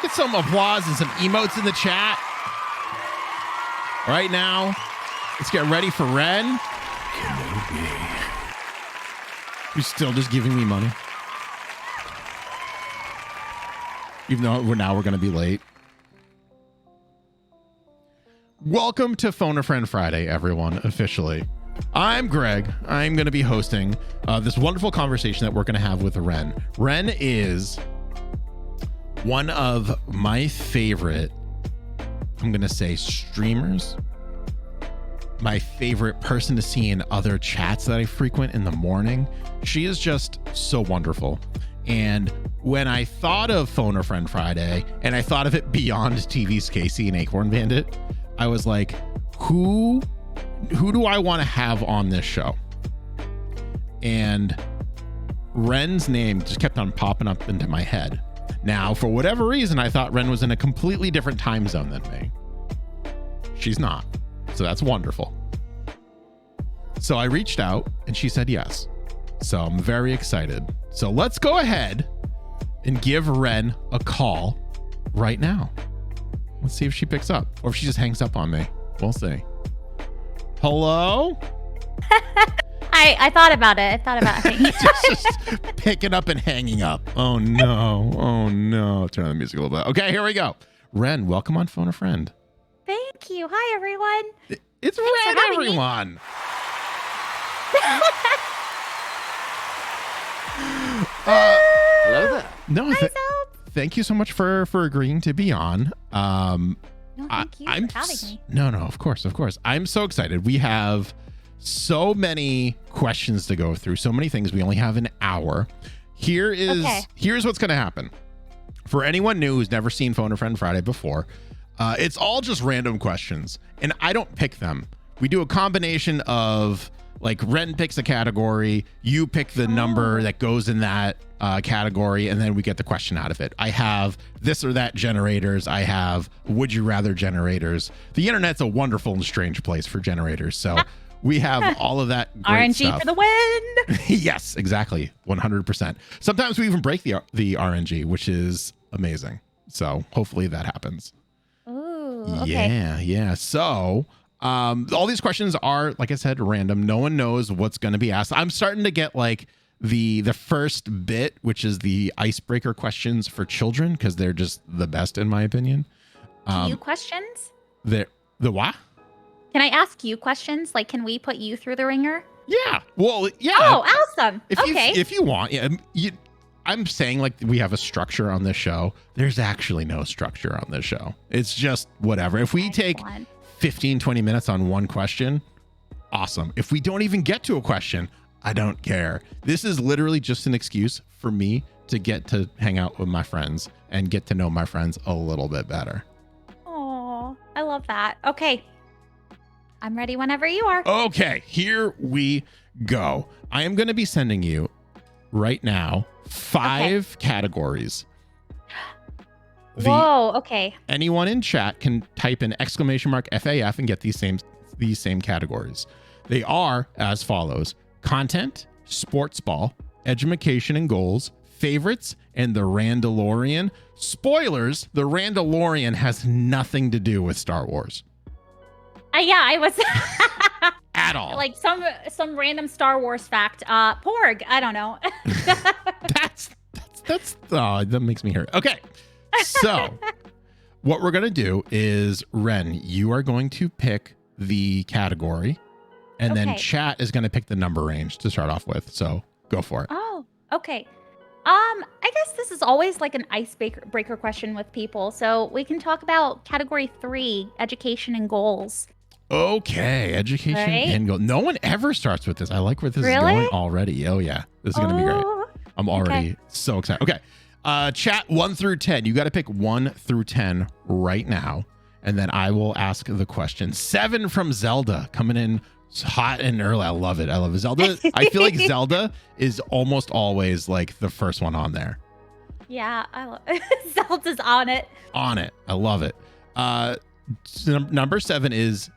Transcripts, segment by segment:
get some applause and some emotes in the chat right now. Let's get ready for Wreynne. Who's still just giving me money. Even though we're going to be late. Welcome to Phone-a-Friend Friday, everyone, officially. I'm Greg. I'm going to be hosting this wonderful conversation that we're going to have with Wreynne. Wreynne is one of my favorite, I'm going to say, streamers. My favorite person to see in other chats that I frequent in the morning. She is just so wonderful. And when I thought of Phone-a-Friend Friday, and I thought of it beyond TV's Casey and Acorn Bandit, I was like, who do I want to have on this show? And Wrenne's name just kept on popping up into my head. Now, for whatever reason, I thought Wreynne was in a completely different time zone than me. She's not. So that's wonderful. So I reached out and she said yes. So I'm very excited. So let's go ahead and give Wreynne a call right now. Let's see if she picks up or if she just hangs up on me. We'll see. Hello? I thought about it. I thought about hanging just picking up and hanging up. Oh no. Oh no. Turn on the music a little bit. Okay, here we go. Wreynne, welcome on Phone-a-Friend. Thank you. Hi, everyone. It's Wreynne, everyone. Hello there. No, thank you so much for agreeing to be on. No, thank you for having me. No, of course. I'm so excited. We have so many questions to go through, so many things. We only have an hour. Here's what's going to happen. For anyone new who's never seen Phone-a-Friend Friday before, it's all just random questions, and I don't pick them. We do a combination of, like, Wreynne picks a category, you pick the number that goes in that category, and then we get the question out of it. I have this or that generators. I have would you rather generators. The internet's a wonderful and strange place for generators, so we have all of that great RNG stuff. for the win. Yes, exactly. 100%. Sometimes we even break the RNG, which is amazing. So hopefully that happens. Ooh, okay. Yeah. So all these questions are, like I said, random. No one knows what's going to be asked. I'm starting to get like the first bit, which is the icebreaker questions for children, because they're just the best in my opinion. You questions? The what? Can I ask you questions? Like, can we put you through the ringer? Yeah. Well, yeah. Oh, awesome. If you want, yeah. I'm saying, like, we have a structure on this show. There's actually no structure on this show. It's just whatever. If we take 15, 20 minutes on one question, awesome. If we don't even get to a question, I don't care. This is literally just an excuse for me to get to hang out with my friends and get to know my friends a little bit better. Oh, I love that. Okay. I'm ready whenever you are. Okay, here we go. I am going to be sending you right now 5 categories. Whoa, okay. Anyone in chat can type in !FAF and get these same categories. They are as follows: content, sports ball, education and goals, favorites, and the Randalorian. Spoilers, the Randalorian has nothing to do with Star Wars. Yeah, I was at all. Like some random Star Wars fact. Porg, I don't know. That makes me hurt. Okay. So what we're going to do is, Wreynne, you are going to pick the category, and then chat is going to pick the number range to start off with. So go for it. Oh, okay. I guess this is always like an icebreaker question with people. So we can talk about category 3, education and goals. Okay, education and goals. No one ever starts with this. I like where this is going already. Oh yeah, this is going to be great. I'm already so excited. Okay. Chat 1 through 10. You got to pick 1 through 10 right now, and then I will ask the question. 7 from Zelda, coming in hot and early. I love it. Zelda. I feel like Zelda is almost always like the first one on there. Yeah, I love Zelda's on it. I love it. Number 7 is,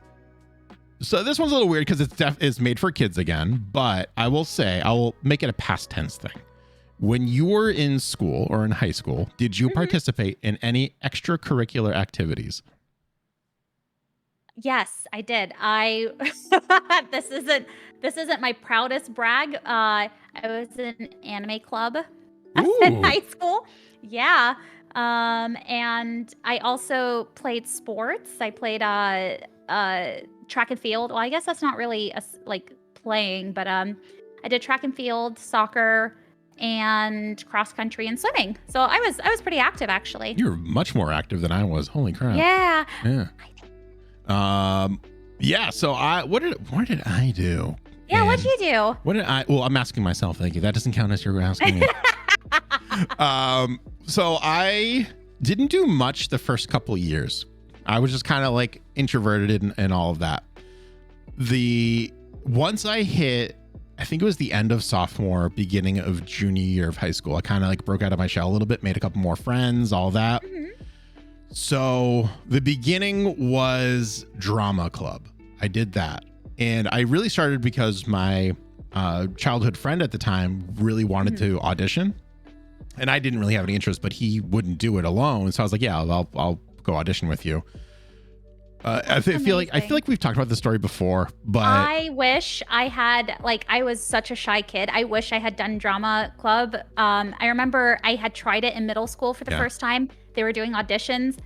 so this one's a little weird because it's made for kids again, but I will say, I will make it a past tense thing. when you were in school or in high school, did you participate in any extracurricular activities? Yes, I did. I this isn't my proudest brag. I was in anime club in Ooh. high school. Yeah. And I also played sports. I played track and field. Well, I guess that's not really like playing, but I did track and field, soccer, and cross country and swimming. So I was pretty active actually. You're much more active than I was. Holy crap. Yeah. Yeah. Yeah. So what did I do? Yeah, And what'd you do? What did I? Well, I'm asking myself. Thank you. That doesn't count as you're asking me. So I didn't do much the first couple years. I was just kind of like introverted and all of that. Once I hit, I think it was the end of sophomore, beginning of junior year of high school, I kind of like broke out of my shell a little bit, made a couple more friends, all that. So the beginning was drama club. I did that. And I really started because my childhood friend at the time really wanted to audition. And I didn't really have any interest, but he wouldn't do it alone. So I was like, yeah, I'll go audition with you. I feel like we've talked about this story before, but I wish I had, like, I was such a shy kid. I wish I had done drama club. I remember I had tried it in middle school for the first time. They were doing auditions.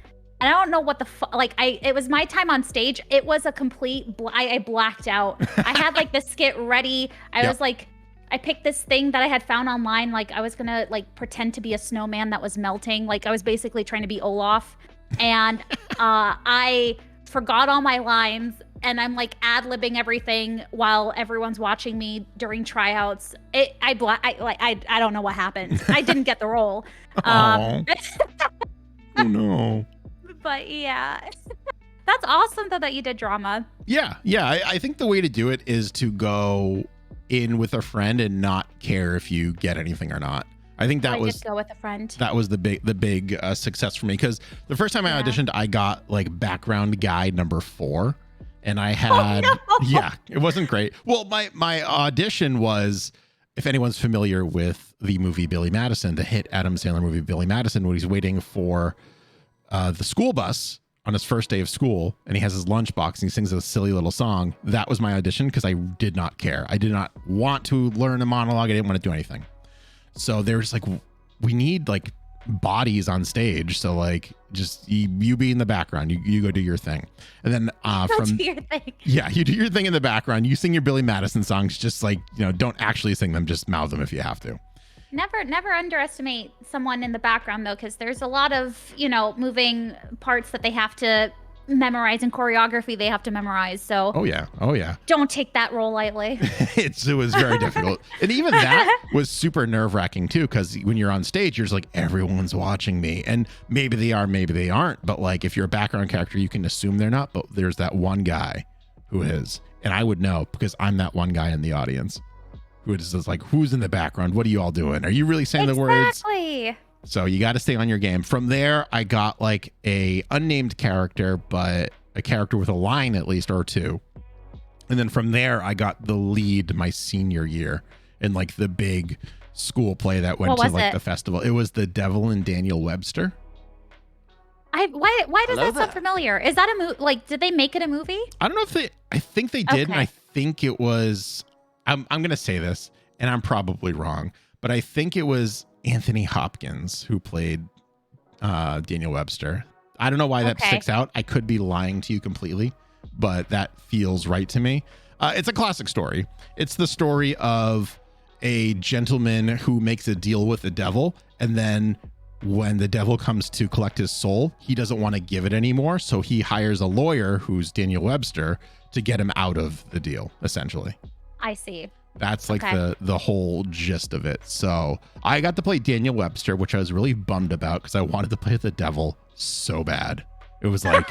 And I don't know what it was my time on stage. It was a complete, I blacked out. I had like the skit ready. I was like, I picked this thing that I had found online. Like I was gonna like pretend to be a snowman that was melting. Like I was basically trying to be Olaf. And I forgot all my lines and I'm like ad-libbing everything while everyone's watching me during tryouts. I don't know what happened. I didn't get the role. Oh no. But yeah, that's awesome though that you did drama. Yeah. I think the way to do it is to go in with a friend and not care if you get anything or not. I think that was just go with a friend. That was the big success for me, because the first time I auditioned, I got like background guy number 4, and I had it wasn't great. Well, my audition was, if anyone's familiar with the movie Billy Madison, the hit Adam Sandler movie Billy Madison, when he's waiting for the school bus on his first day of school, and he has his lunchbox and he sings a silly little song. That was my audition, because I did not care. I did not want to learn a monologue. I didn't want to do anything. So they were just like, we need like bodies on stage. So like, just you be in the background. You go do your thing. And then do your thing. Yeah, you do your thing in the background. You sing your Billy Madison songs. Just like, don't actually sing them. Just mouth them if you have to. Never underestimate someone in the background though, because there's a lot of, moving parts that they have to memorize and choreography they have to memorize. So oh yeah, don't take that role lightly. It was very difficult. And even that was super nerve-wracking too, because when you're on stage, you're just like, everyone's watching me. And maybe they are, maybe they aren't. But like, if you're a background character, you can assume they're not. But there's that one guy who is. And I would know, because I'm that one guy in the audience who is just like, who's in the background? What are you all doing? Are you really saying the words? Exactly. So you got to stay on your game. From there, I got like a unnamed character, but a character with a line at least or two. And then from there, I got the lead my senior year in like the big school play that went to like the festival. It was The Devil and Daniel Webster. Why does that sound familiar? Is that a movie? Like, did they make it a movie? I don't know if I think they did. Okay. And I think it was, I'm going to say this and I'm probably wrong, but I think it was Anthony Hopkins who played Daniel Webster. I don't know why that sticks out. I could be lying to you completely, but that feels right to me. It's a classic story. It's the story of a gentleman who makes a deal with the devil, and then when the devil comes to collect his soul, he doesn't want to give it anymore, so he hires a lawyer, who's Daniel Webster, to get him out of the deal, essentially. I see. That's like the whole gist of it. So I got to play Daniel Webster, which I was really bummed about, because I wanted to play the devil so bad. It was like,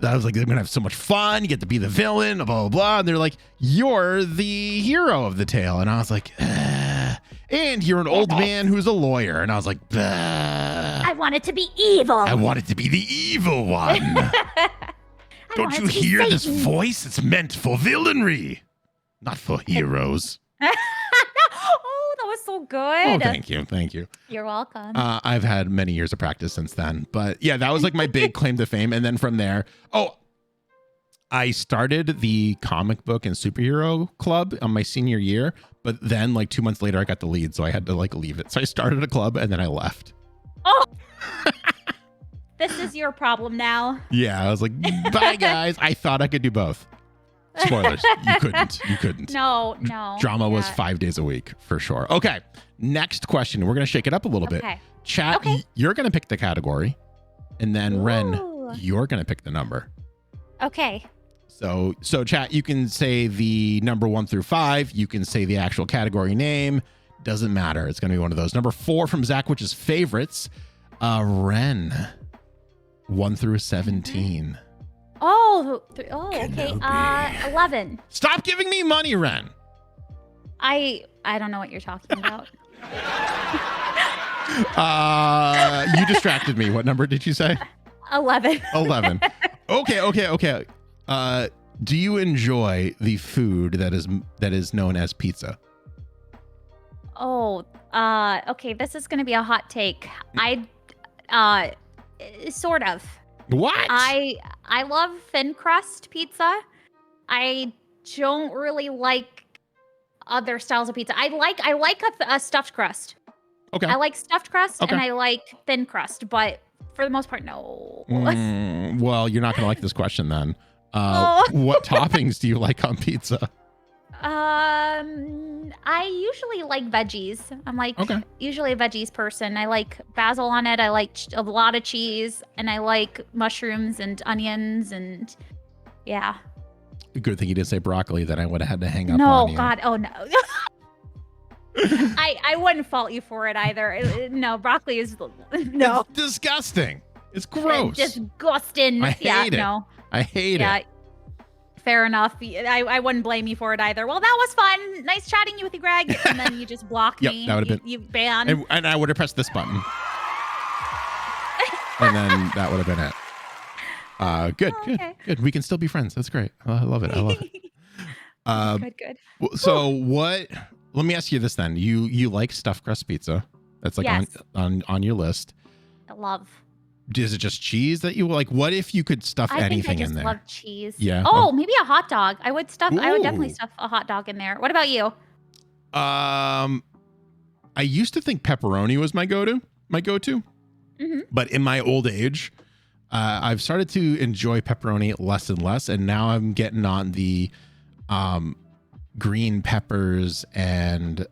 I was like, they're going to have so much fun. You get to be the villain, blah, blah, blah. And they're like, you're the hero of the tale. And I was like, and you're an old man who's a lawyer. And I was like, I want it to be evil. I want it to be the evil one. Don't you hear this voice? It's meant for villainry. Not for heroes. Oh, that was so Oh, good. thank you. Thank you. You're welcome. I've had many years of practice since then. But yeah, that was like my big claim to fame. And then from there, I started the comic book and superhero club on my senior year. But then like 2 months later, I got the lead. So I had to like leave it. So I started a club and then I left. Oh, this is your problem now. Yeah, I was like, bye, guys. I thought I could do both. Spoilers. You couldn't. No. Drama was 5 days a week for sure. Okay. Next question. We're going to shake it up a little bit. Chat, Okay. You're going to pick the category. And then Wreynne, Ooh. you're going to pick the number. Okay. So chat, you can say the number 1 through 5. You can say the actual category name. Doesn't matter. It's going to be one of those. Number 4 from Zach, which is favorites. Wreynne, 1 through 17. Okay. Kenobi. 11. Stop giving me money, Wreynne. I don't know what you're talking about. You distracted me. What number did you say? 11. 11. Okay. Do you enjoy the food that is known as pizza? Okay. This is gonna be a hot take. Sort of. What? I love thin crust pizza. I don't really like other styles of pizza. I like a stuffed crust. Okay. I like stuffed crust Okay. and I like thin crust, but for the most part, no. Well, you're not going to like this question then. Oh. What toppings do you like on pizza? I usually like veggies. I'm like usually a veggies person. I like basil on it. I like a lot of cheese, and I like mushrooms and onions, and yeah. Good thing you didn't say broccoli. Then I would have had to hang up on you. No, God, oh no. I wouldn't fault you for it either. No, broccoli is no. It's disgusting. It's gross. Disgusting. I hate it. No. I hate it. Fair enough. I wouldn't blame you for it either. Well, that was fun. Nice chatting with you, Greg. And then you just blocked me. That would have been. You banned. And I would have pressed this button. And then that would have been it. Good. We can still be friends. That's great. I love it. Good. So what? Let me ask you this then. You like stuffed crust pizza? That's like Yes. on your list. I love. Is it just cheese that you like? What if you could stuff anything in there? I love cheese. Yeah. Oh, maybe a hot dog. I would definitely Ooh. stuff a hot dog in there. What about you? I used to think pepperoni was my go-to. Mm-hmm. But in my old age, I've started to enjoy pepperoni less and less, and now I'm getting on the green peppers and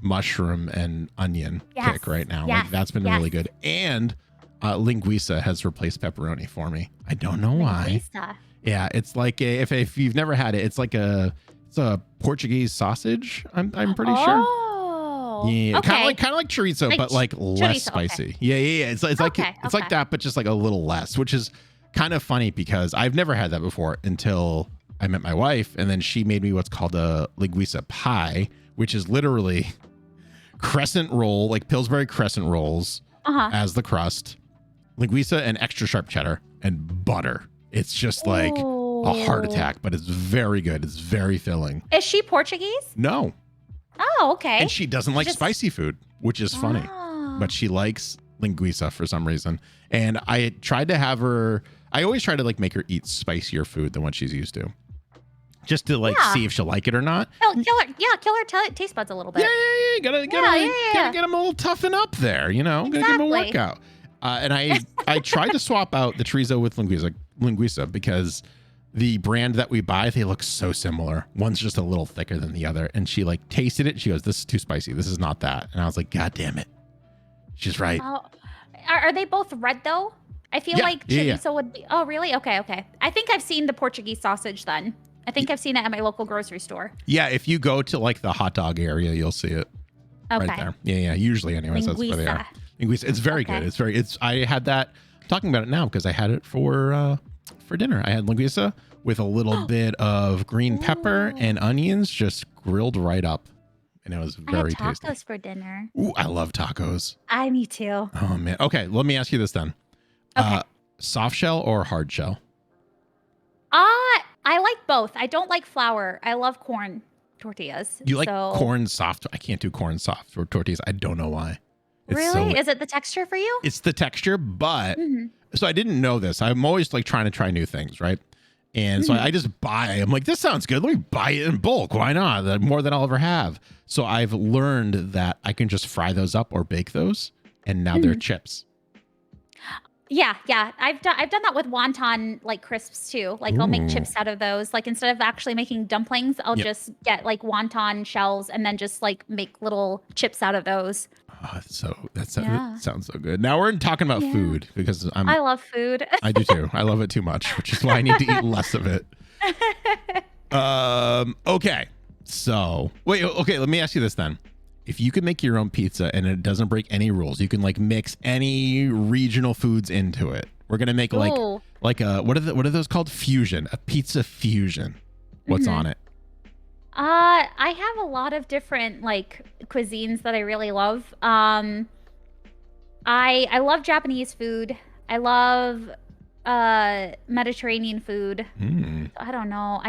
mushroom and onion kick right now. Like that's been really good. And linguiça has replaced pepperoni for me. I don't know why. Linguiça. Yeah, it's like if you've never had it, it's a Portuguese sausage. I'm pretty sure. Oh. Yeah, okay. kind of like chorizo, but like less spicy. Okay. Yeah. It's like like that, but just like a little less, which is kind of funny because I've never had that before until I met my wife, and then she made me what's called a linguiça pie, which is literally crescent roll, like Pillsbury crescent rolls as the crust, linguiça and extra sharp cheddar and butter. It's just like a heart attack, but it's very good. It's very filling. Is she Portuguese? No. Oh, okay. And she doesn't like spicy food, which is funny. But she likes linguiça for some reason. And I tried to have her, I always try to like make her eat spicier food than what she's used to. Just to like see if she'll like it or not. Kill her taste buds a little bit. Yeah. Gotta get them a little toughen up there, you know? Exactly. Gotta give them a workout. And I tried to swap out the chorizo with linguiça because the brand that we buy, they look so similar. One's just a little thicker than the other. And she like tasted it. She goes, this is too spicy. This is not that. And I was like, God damn it. She's right. Are they both red though? I feel like chorizo would be. Oh, really? Okay. I think I've seen the Portuguese sausage then. I think I've seen it at my local grocery store. Yeah, if you go to like the hot dog area, you'll see it right there. Yeah. Usually anyways, that's where they are. Linguiça. It's very good. I had that. I'm talking about it now because I had it for dinner. I had linguiça with a little bit of green pepper and onions just grilled right up. And it was very tasty. I had tacos for dinner. Ooh, I love tacos. Me too. Oh, man. Okay, let me ask you this then. Okay. Soft shell or hard shell? I like both. I don't like flour. I love corn. tortillas. You like corn soft? I can't do corn soft or tortillas. I don't know why. Really? Is it the texture for you? It's the texture, but so I didn't know this. I'm always like trying to try new things, right? And so I just buy. I'm like, this sounds good. Let me buy it in bulk. Why not? More than I'll ever have. So I've learned that I can just fry those up or bake those, and now they're chips. Yeah. I've done that with wonton like crisps too. Like I'll make chips out of those. Like instead of actually making dumplings, I'll just get like wonton shells and then just like make little chips out of those. Oh, that sounds so good. Now we're talking about food because I love food. I do too. I love it too much, which is why I need to eat less of it. Okay. So okay. Let me ask you this then. If you could make your own pizza and it doesn't break any rules, you can like mix any regional foods into it. We're gonna make like a what are those called? Fusion, a pizza fusion. What's on it? I have a lot of different like cuisines that I really love. I love Japanese food. I love Mediterranean food. I don't know.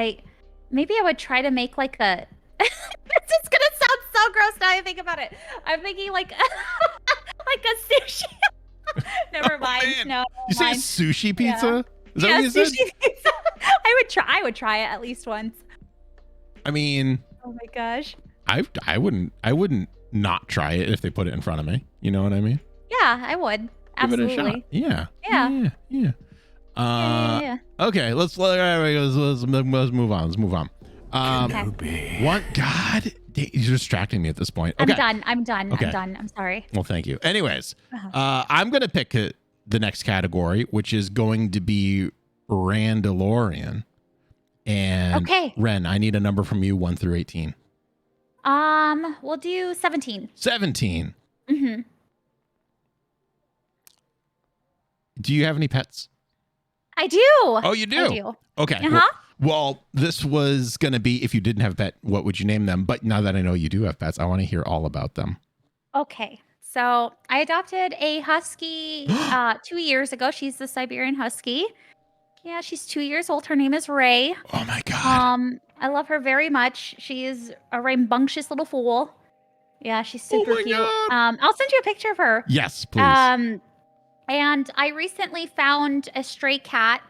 Maybe I would try to make like a this is gonna sound so gross now I think about it. I'm thinking like like a sushi. Never mind. Man. No. You say a sushi pizza? Is that what you sushi said? pizza. I would try it at least once. I mean, oh my gosh. I wouldn't not try it if they put it in front of me. You know what I mean? Yeah, I would. Absolutely. Give it a shot. Yeah. Yeah. Okay, let's move on. Let's move on. What? God, you're distracting me at this point. Okay. I'm done. Okay. I'm done. I'm sorry. Well, thank you. Anyways, I'm gonna pick the next category, which is going to be Randalorian. And Wreynne, I need a number from you, 1 through 18. We'll do 17. 17. Do you have any pets? I do. Oh, you do? I do. Okay. Well, this was going to be, if you didn't have a pet, what would you name them? But now that I know you do have pets, I want to hear all about them. Okay. So I adopted a husky 2 years ago. She's the Siberian Husky. Yeah, she's 2 years old. Her name is Ray. Oh my God. I love her very much. She is a rambunctious little fool. Yeah, she's super cute. God. I'll send you a picture of her. Yes, please. And I recently found a stray cat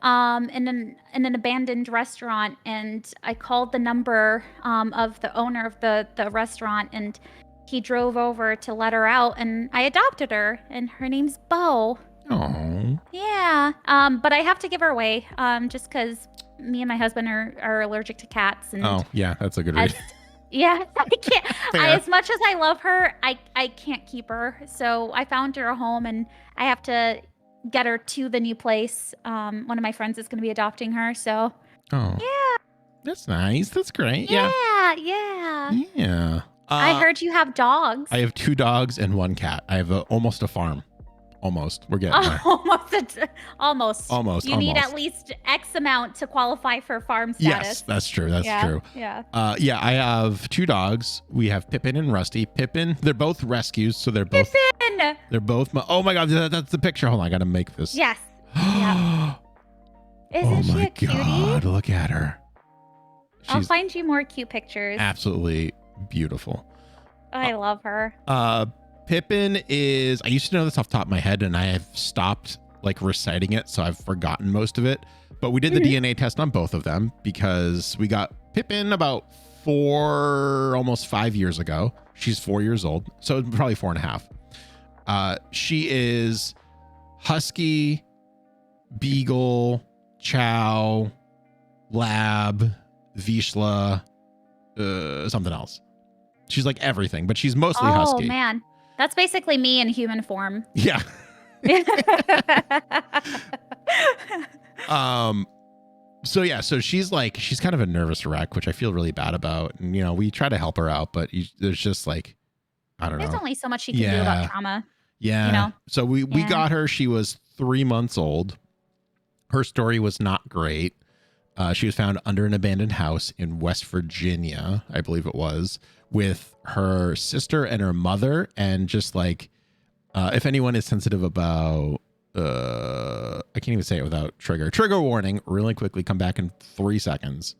in an abandoned restaurant, and I called the number of the owner of the restaurant, and he drove over to let her out, and I adopted her, and her name's Bo. Oh. Yeah. But I have to give her away just because me and my husband are allergic to cats. And oh, yeah, that's a good reason. Yeah, I can't. As much as I love her, I can't keep her. So I found her a home, and I have to get her to the new place. One of my friends is going to be adopting her. So yeah, that's nice. That's great. Yeah. I heard you have dogs. I have 2 dogs and 1 cat. I have almost a farm. Almost. We're getting there. Almost. You need at least X amount to qualify for farm status. Yes, that's true. That's true. Yeah. I have 2 dogs. We have Pippin and Rusty. Pippin, they're both rescues, so they're both. Pippin! They're both. Oh my God, that's the picture. Hold on, I gotta make this. Yes. Yeah. Isn't she a cutie? Oh my God, look at her. I'll find you more cute pictures. Absolutely beautiful. I love her. Pippin is, I used to know this off the top of my head, and I have stopped like reciting it, so I've forgotten most of it. But we did the DNA test on both of them because we got Pippin about 4, almost 5 years ago. She's 4 years old, so probably 4.5. She is Husky, Beagle, Chow, Lab, Vizsla, something else. She's like everything, but she's mostly Husky. Oh man. That's basically me in human form. Yeah. So she's kind of a nervous wreck, which I feel really bad about. And, we try to help her out, but there's just like, I don't know. There's only so much you can do about trauma. Yeah. So we got her. She was 3 months old. Her story was not great. She was found under an abandoned house in West Virginia, I believe it was, with her sister and her mother. And just like, if anyone is sensitive about, I can't even say it without trigger warning, really quickly, come back in 3 seconds.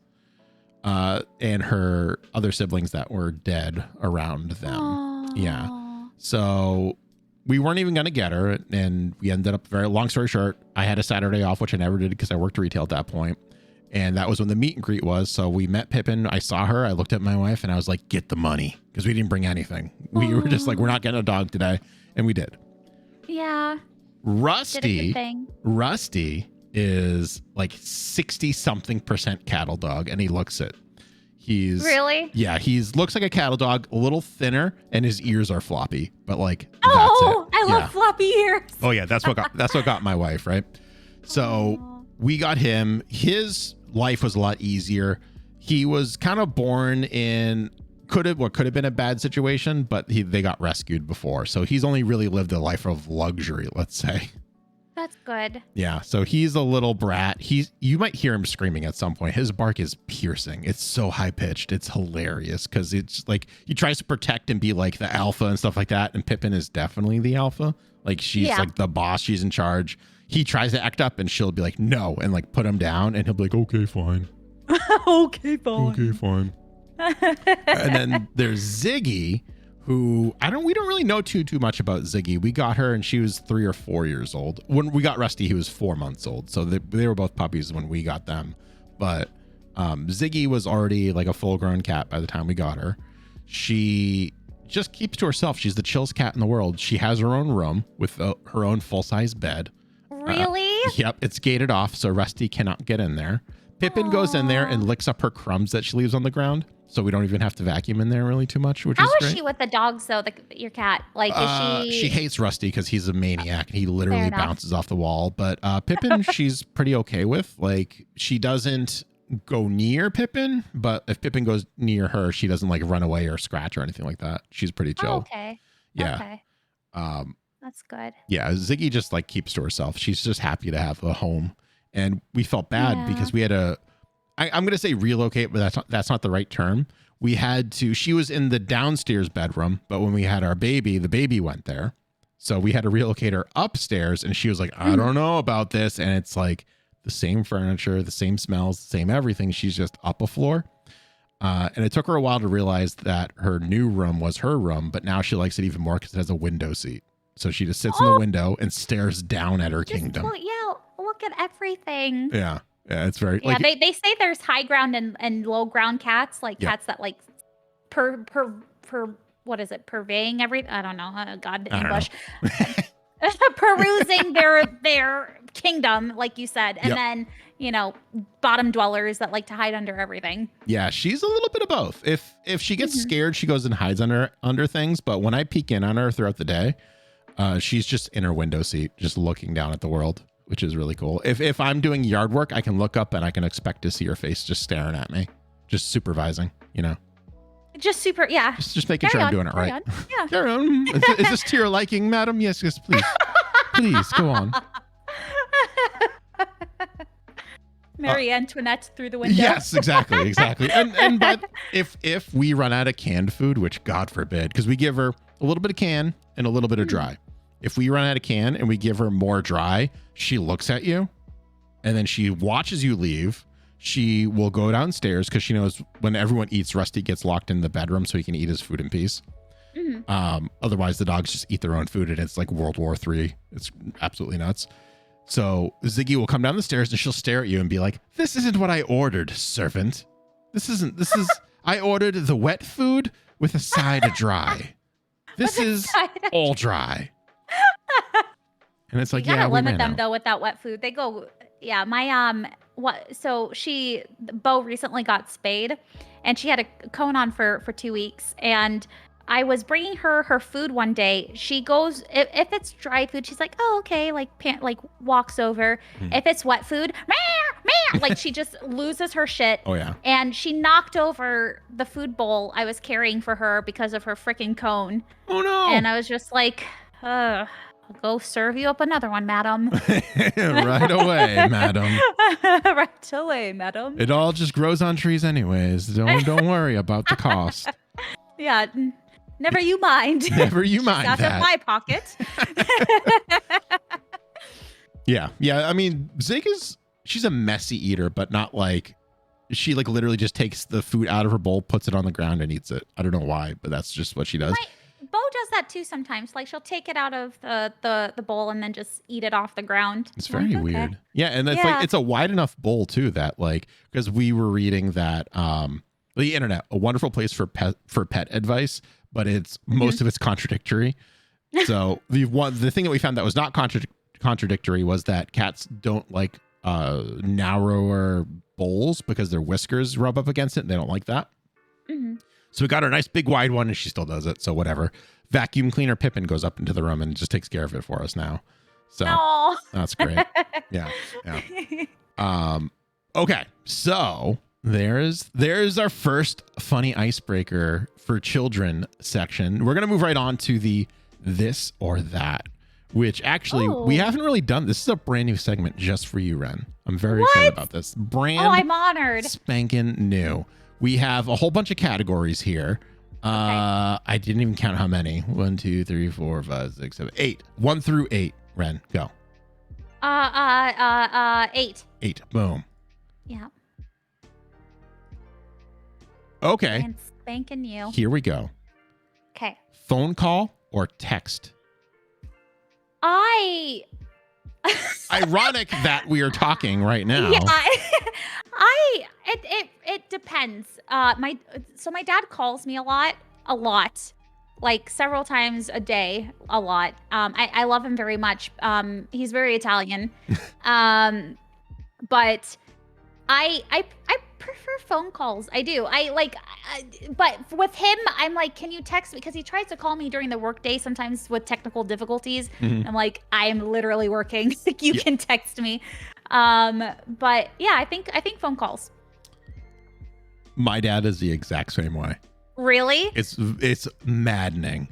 and her other siblings that were dead around them. Aww. Yeah. So we weren't even going to get her. And we ended up, very long story short, I had a Saturday off, which I never did because I worked retail at that point. And that was when the meet and greet was. So we met Pippin. I saw her. I looked at my wife and I was like, get the money. Because we didn't bring anything. We were just like, we're not getting a dog today. And we did. Yeah. Rusty is like 60-something% cattle dog. And he looks it. He's really? Yeah, looks like a cattle dog, a little thinner, and his ears are floppy. But like, oh, that's it. I love floppy ears. Oh yeah, that's what got my wife, right? So we got him. His life was a lot easier. He was kind of born in what could have been a bad situation, but they got rescued before, so he's only really lived a life of luxury, let's say. That's good. Yeah, so he's a little brat. You might hear him screaming at some point. His bark is piercing. It's so high pitched. It's hilarious because it's like he tries to protect and be like the alpha and stuff like that. And Pippin is definitely the alpha. Like she's like the boss. She's in charge. He tries to act up and she'll be like, no, and like put him down. And he'll be like, okay, fine. Okay, fine. Okay, fine. And then there's Ziggy, who we don't really know too much about Ziggy. We got her and she was 3 or 4 years old. When we got Rusty, he was 4 months old. So they were both puppies when we got them. But Ziggy was already like a full grown cat by the time we got her. She just keeps to herself. She's the chillest cat in the world. She has her own room with her own full size bed. Really? Yep. It's gated off. So Rusty cannot get in there. Pippin goes in there and licks up her crumbs that she leaves on the ground. So we don't even have to vacuum in there really too much, which is great. How is she with the dogs though? Your cat, like, is she? She hates Rusty because he's a maniac and he literally bounces off the wall. But Pippin, she's pretty okay with. Like, she doesn't go near Pippin, but if Pippin goes near her, she doesn't like run away or scratch or anything like that. She's pretty chill. Oh, okay. Yeah. Okay. That's good. Yeah, Ziggy just like keeps to herself. She's just happy to have a home, and we felt bad because we had I'm going to say relocate, but that's not the right term. We had to, she was in the downstairs bedroom, but when we had our baby, the baby went there. So we had to relocate her upstairs and she was like, I don't know about this. And it's like the same furniture, the same smells, the same everything. She's just up a floor. And it took her a while to realize that her new room was her room, but now she likes it even more because it has a window seat. So she just sits in the window and stares down at her kingdom. Look at everything. Yeah. Yeah, it's very they say there's high ground and low ground cats, like cats that like what is it, purveying everything? I don't know. God, English. Perusing their kingdom, like you said, and then bottom dwellers that like to hide under everything. Yeah, she's a little bit of both. If she gets scared, she goes and hides under things. But when I peek in on her throughout the day, she's just in her window seat, just looking down at the world, which is really cool. If I'm doing yard work, I can look up and I can expect to see her face just staring at me, just supervising, Just super, yeah. Just making sure I'm doing it right. Yeah. Carry on. Is this to your liking, madam? Yes, please. Please, go on. Marie Antoinette through the window. Yes, exactly. But if we run out of canned food, which God forbid, because we give her a little bit of can and a little bit of dry. If we run out of can and we give her more dry, she looks at you and then she watches you leave. She will go downstairs because she knows when everyone eats, Rusty gets locked in the bedroom so he can eat his food in peace. Otherwise, the dogs just eat their own food and it's like World War III. It's absolutely nuts. So Ziggy will come down the stairs and she'll stare at you and be like, this isn't what I ordered, servant. I ordered the wet food with a side of dry. This is all dry. And it's like, you gotta we limit ran them out. though with that wet food. They go, my so Bo recently got spayed and she had a cone on for 2 weeks, and I was bringing her food one day. She goes, if it's dry food, she's like, oh, okay, like walks over. If it's wet food, meow, like she just loses her shit. Oh yeah. And she knocked over the food bowl I was carrying for her because of her freaking cone. Oh no. And I was just like, I'll go serve you up another one, madam. Right away, madam. Right away, madam. It all just grows on trees anyways. Don't worry about the cost. Yeah. Never you mind. Never you mind out that. of my pocket. Yeah. I mean, she's a messy eater, but not like she like literally just takes the food out of her bowl, puts it on the ground, and eats it. I don't know why, but that's just what she does. Bo does that too sometimes. Like she'll take it out of the bowl and then just eat it off the ground. It's very weird. Yeah, and it's like it's a wide enough bowl too that like because we were reading that the internet, a wonderful place for pet advice, but it's most of it's contradictory. So the thing that we found that was not contradictory was that cats don't like narrower bowls because their whiskers rub up against it and they don't like that. So we got her a nice big wide one and she still does it. So whatever. Vacuum cleaner Pippin goes up into the room and just takes care of it for us now. So that's great. Yeah. Okay. So there's our first funny icebreaker for children section. We're going to move right on to the this or that, which actually we haven't really done. This is a brand new segment just for you, Wreynne. I'm very excited about this. I'm honored. Spanking new. We have a whole bunch of categories here. I didn't even count how many. 1, 2, 3, 4, 5, 6, 7, 8. 1 through 8. Wreynne, go. 8. 8. Boom. Yeah. Okay. And spanking new. Here we go. Okay. Phone call or text? Ironic that we are talking right now. Yeah, it depends. My dad calls me a lot, like several times a day, a lot. I love him very much. He's very Italian, but I prefer phone calls. I do. But with him, I'm like, can you text me? Because he tries to call me during the workday, sometimes with technical difficulties. I'm like, I am literally working. You can text me. But yeah, I think phone calls. My dad is the exact same way. Really? It's maddening.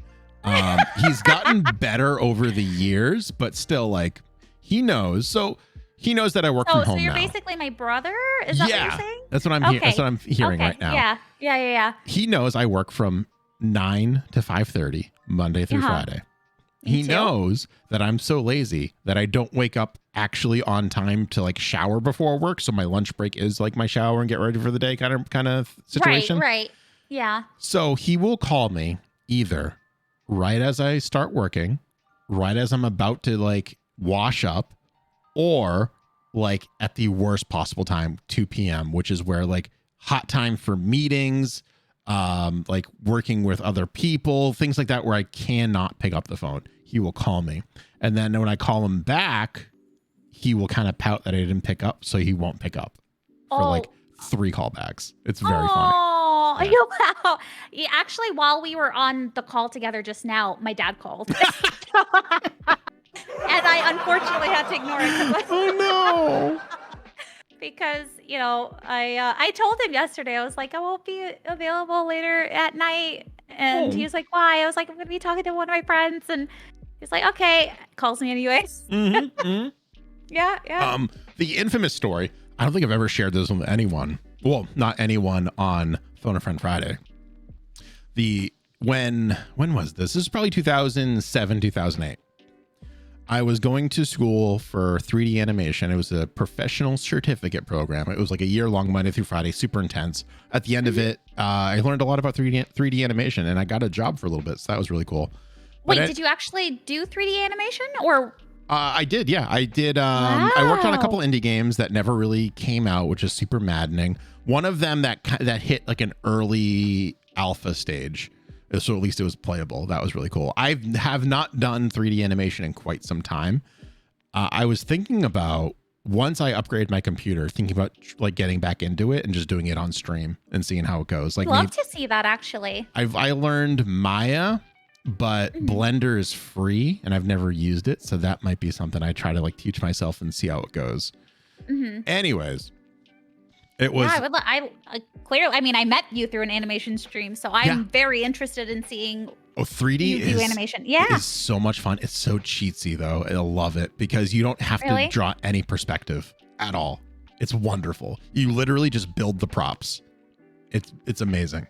He's gotten better over the years, but still, like, he knows. So he knows that I work from home now. So you're basically my brother? Is that what you're saying? That's what I'm That's what I'm hearing right now. Yeah. He knows I work from 9 to 5:30 Monday through Friday. He knows that I'm so lazy that I don't wake up actually on time to like shower before work. So my lunch break is like my shower and get ready for the day kind of situation. Right. Yeah. So he will call me either right as I start working, right as I'm about to like wash up, or like at the worst possible time, 2 p.m., which is where like hot time for meetings, like working with other people, things like that, where I cannot pick up the phone. He will call me. And then when I call him back, he will kind of pout that I didn't pick up. So he won't pick up for like 3 callbacks. It's very funny. Yeah. Wow. Yeah, actually, while we were on the call together just now, my dad called. And I unfortunately had to ignore it. Oh no! Because I told him yesterday, I was like, I won't be available later at night, and he was like, why? I was like, I'm gonna be talking to one of my friends, and he's like, okay, calls me anyways. Yeah. The infamous story. I don't think I've ever shared this with anyone. Well, not anyone on Phone-a-Friend Friday. When was this? This is probably 2007, 2008. I was going to school for 3D animation. It was a professional certificate program. It was like a year-long, Monday through Friday, super intense. At the end of it, I learned a lot about 3D animation, and I got a job for a little bit, so that was really cool. Wait, did you actually do 3D animation, or? I did, yeah. I did. I worked on a couple indie games that never really came out, which is super maddening. One of them that hit like an early alpha stage. So at least it was playable. That was really cool. I have not done 3D animation in quite some time. I was thinking about, once I upgrade my computer, thinking about like getting back into it and just doing it on stream and seeing how it goes. Like, love to see that, actually. I learned Maya, but Blender is free and I've never used it. So that might be something I try to like teach myself and see how it goes. Anyways. It was. Yeah, clearly. I mean, I met you through an animation stream, so I'm very interested in seeing. 3D you do animation. Yeah, is so much fun. It's so cheatsy though. I love it because you don't have to draw any perspective at all. It's wonderful. You literally just build the props. It's amazing.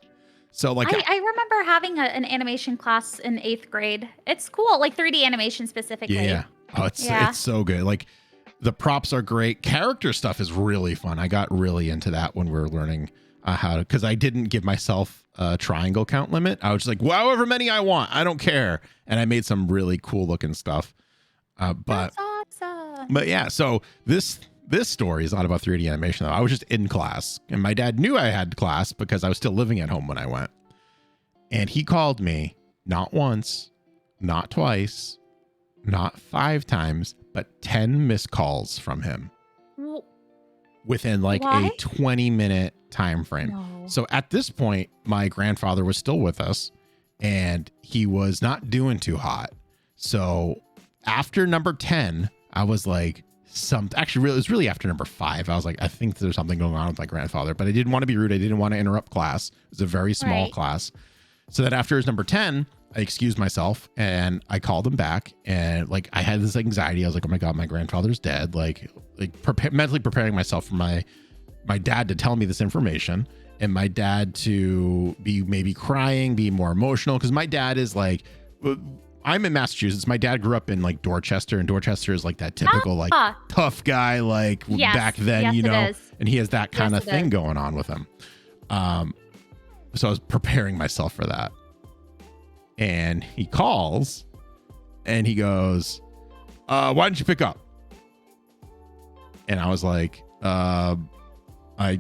So like, I remember having an animation class in 8th grade. It's cool, like 3D animation specifically. Yeah. Oh, it's so good. Like, The props are great. Character stuff is really fun. I got really into that when we were learning how to, because I didn't give myself a triangle count limit. I was just like, well, however many I want, I don't care. And I made some really cool looking stuff. That's awesome. But yeah, so this story is not about 3D animation though. I was just in class and my dad knew I had class because I was still living at home when I went. And he called me not once, not twice, not 5 times, but 10 missed calls from him within like a 20-minute time frame. No. So at this point, my grandfather was still with us and he was not doing too hot. So after number 10, I was like, it was really after number 5. I was like, I think there's something going on with my grandfather, but I didn't want to be rude. I didn't want to interrupt class. It was a very small class. So that after his number 10, I excused myself and I called him back and like I had this anxiety. I was like, oh my God, my grandfather's dead. Mentally preparing myself for my dad to tell me this information and my dad to be maybe crying, be more emotional. Cause my dad is like, I'm in Massachusetts. My dad grew up in like Dorchester and Dorchester is like that typical like tough guy, like back then, you know, and he has that kind of thing going on with him. So I was preparing myself for that. And he calls and he goes, why didn't you pick up? And I was like, I'm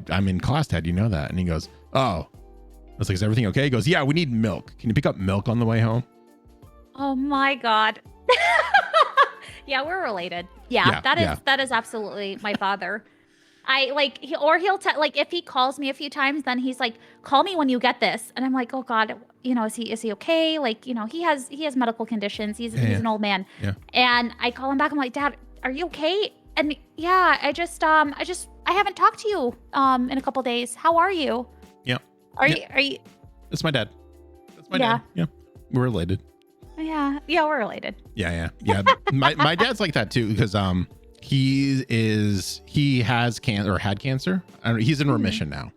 in class, Dad. You know that. And he goes, oh. I was like, is everything okay? He goes, yeah, we need milk. Can you pick up milk on the way home? Oh my God. Yeah, we're related. Yeah, that is absolutely my father. He'll like if he calls me a few times, then he's like, call me when you get this. And I'm like, oh God, you know, is he okay? Like, you know, he has medical conditions. He's an old man. Yeah. And I call him back. I'm like, Dad, are you okay? And yeah, I haven't talked to you in a couple days. How are you? Yeah. Are you? That's my dad. That's my dad. Yeah. We're related. Yeah, we're related. Yeah. My dad's like that too because he has cancer or had cancer. He's in remission now.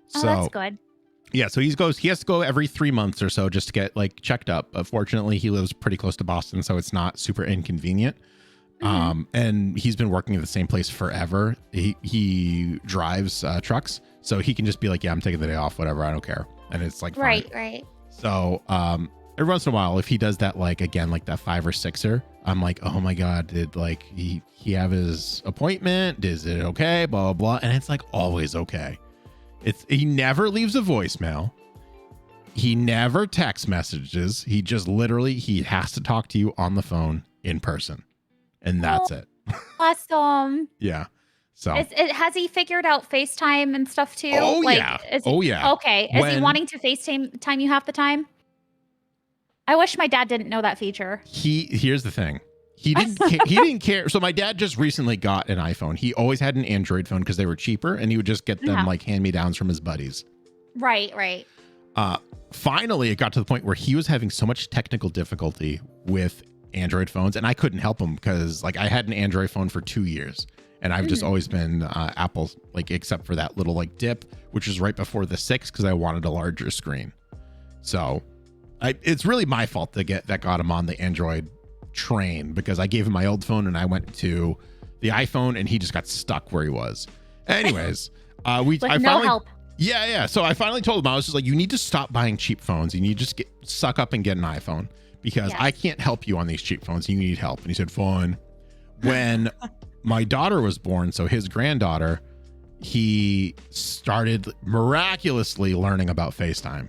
So that's good. Yeah, so he has to go every 3 months or so just to get like checked up. But fortunately, he lives pretty close to Boston, so it's not super inconvenient. And he's been working at the same place forever. He drives trucks, so he can just be like, yeah, I'm taking the day off, whatever, I don't care. And it's like fine. Right. So every once in a while, if he does that, like again, like that 5 or 6er, I'm like, oh my God, did like he have his appointment? Is it okay? Blah, blah, blah. And it's like always okay. He never leaves a voicemail. He never text messages. He just literally, he has to talk to you on the phone in person. And that's it. Awesome. Yeah. So has he figured out FaceTime and stuff too? Oh, yeah. Yeah. Okay. Is he wanting to FaceTime you half the time? I wish my dad didn't know that feature. Here's the thing. He didn't care. So my dad just recently got an iPhone. He always had an Android phone because they were cheaper and he would just get them like hand-me-downs from his buddies. Right. Finally, it got to the point where he was having so much technical difficulty with Android phones and I couldn't help him because like I had an Android phone for 2 years and I've just always been Apple, like except for that little like dip, which was right before the 6 because I wanted a larger screen. So it's really my fault that got him on the Android train because I gave him my old phone and I went to the iPhone and he just got stuck where he was. Anyways, help. Yeah. So I finally told him, I was just like, you need to stop buying cheap phones and you just suck up and get an iPhone because I can't help you on these cheap phones. You need help. And he said, fine. When my daughter was born, so his granddaughter, he started miraculously learning about FaceTime.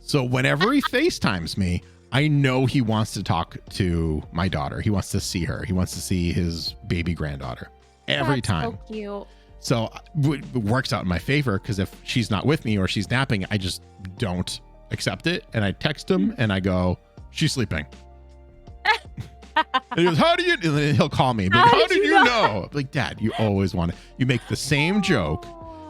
So whenever he FaceTimes me, I know he wants to talk to my daughter. He wants to see her. He wants to see his baby granddaughter every time. So cute. So it works out in my favor because if she's not with me or she's napping, I just don't accept it. And I text him and I go, she's sleeping. And he goes, how do you, and then he'll call me. Like, how did you know? I'm like, Dad, you always want to, you make the same joke.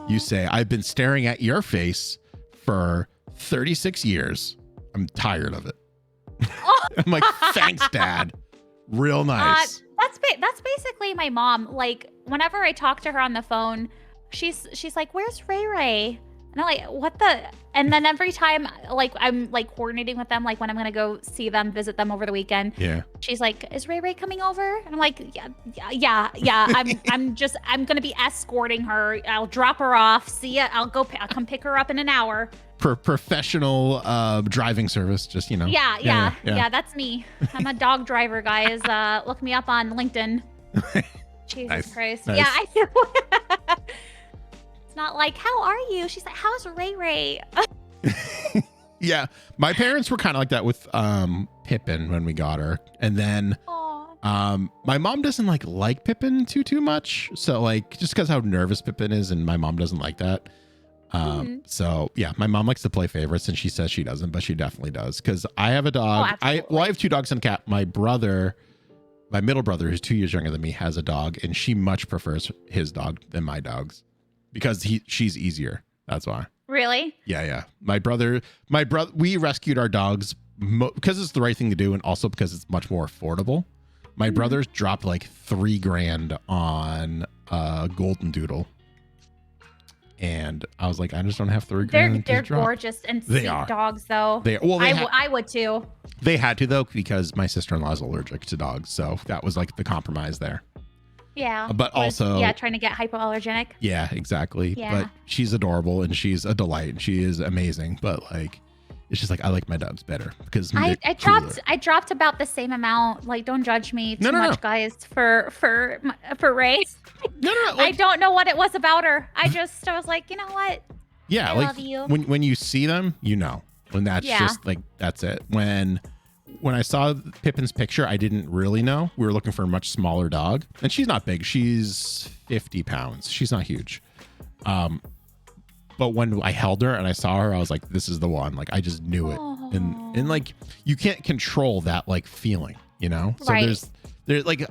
You say, I've been staring at your face for 36 years. I'm tired of it. I'm like, thanks, Dad. Real nice. That's basically my mom. Like whenever I talk to her on the phone, she's like, where's Ray? And And I'm like, what the? And then every time, like, I'm like coordinating with them, like when I'm gonna go see them, visit them over the weekend. Yeah. She's like, "Is Ray coming over?" And I'm like, "Yeah." I'm gonna be escorting her. I'll drop her off. See ya. I'll come pick her up in an hour. Professional driving service, just Yeah. That's me. I'm a dog driver, guys. Look me up on LinkedIn. Jesus Christ. Nice. Yeah, I feel. It's not like, how are you? She's like, how's Ray? Yeah, my parents were kind of like that with Pippin when we got her, and then my mom doesn't like Pippin too much. So like just because how nervous Pippin is, and my mom doesn't like that. So yeah, my mom likes to play favorites, and she says she doesn't, but she definitely does. Because I have a dog. I have 2 dogs and a cat. My middle brother, who's 2 years younger than me, has a dog, and she much prefers his dog than my dog's because she's easier. That's why. Really? Yeah. My brother, we rescued our dogs because it's the right thing to do, and also because it's much more affordable. My brothers dropped like $3,000 on a golden doodle, and I was like, I just don't have $3,000. They're gorgeous and sweet dogs, though. I would too. They had to though because my sister-in-law is allergic to dogs, so that was like the compromise there. Yeah. But also, trying to get hypoallergenic. Yeah, exactly. Yeah. But she's adorable and she's a delight and she is amazing. But like, it's just like I like my dogs better because I dropped about the same amount. Like, don't judge me too much, guys. For Ray. No. I don't know what it was about her. I was like, you know what? Yeah, I love you. When you see them, when that's just like that's it. When I saw Pippin's picture, I didn't really know. We were looking for a much smaller dog. And she's not big. She's 50 pounds. She's not huge. But when I held her and I saw her, I was like, this is the one. Like, I just knew it. And like, you can't control that, like, feeling, So right. there's like,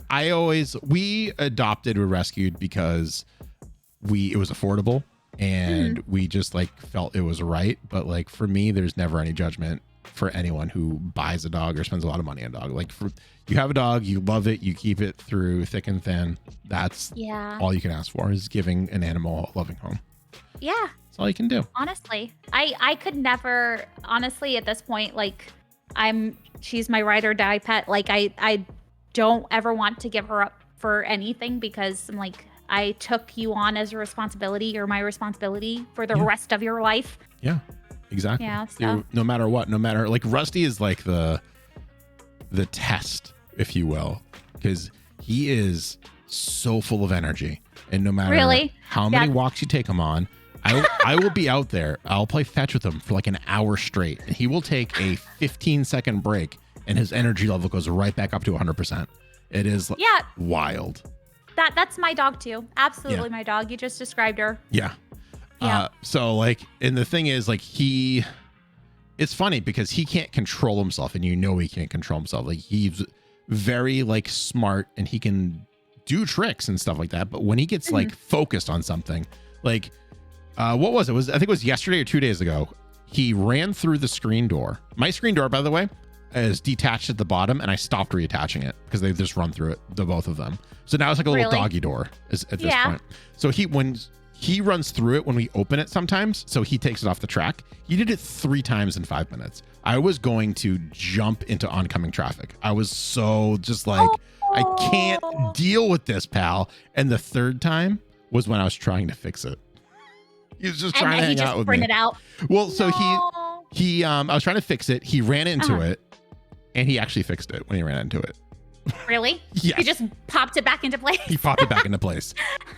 we adopted or rescued because it was affordable. And we just, like, felt it was right. But, like, for me, there's never any judgment for anyone who buys a dog or spends a lot of money on a dog. Like, you have a dog, you love it, you keep it through thick and thin. That's all you can ask for, is giving an animal a loving home. Yeah, that's all you can do. Honestly, I could never, honestly, at this point, like, she's my ride or die pet. Like, I don't ever want to give her up for anything because I'm like, I took you on as a responsibility. You're my responsibility for the rest of your life. Yeah. Exactly. Yeah, so. No matter what, like Rusty is like the test, if you will, because he is so full of energy, and no matter how many walks you take him on, I will be out there. I'll play fetch with him for like an hour straight, and he will take a 15-second break, and his energy level goes right back up to 100%. It is wild. That's my dog too. Absolutely my dog. You just described her. Yeah. So like, and the thing is like, it's funny because he can't control himself, and he can't control himself. Like, he's very like smart and he can do tricks and stuff like that. But when he gets like focused on something, like, what was it? I think it was yesterday or 2 days ago. He ran through the screen door. My screen door, by the way, is detached at the bottom, and I stopped reattaching it because they just run through it, the both of them. So now it's like a little doggy door at this point. So when he runs through it when we open it sometimes, so he takes it off the track. He did it 3 times in 5 minutes. I was going to jump into oncoming traffic. I was so just like, I can't deal with this, pal. And the 3rd time was when I was trying to fix it. He was just trying to hang out with me. It out. Well, so he I was trying to fix it. He ran into it, and he actually fixed it when he ran into it. Really? Yes. He just popped it back into place. He popped it back into place.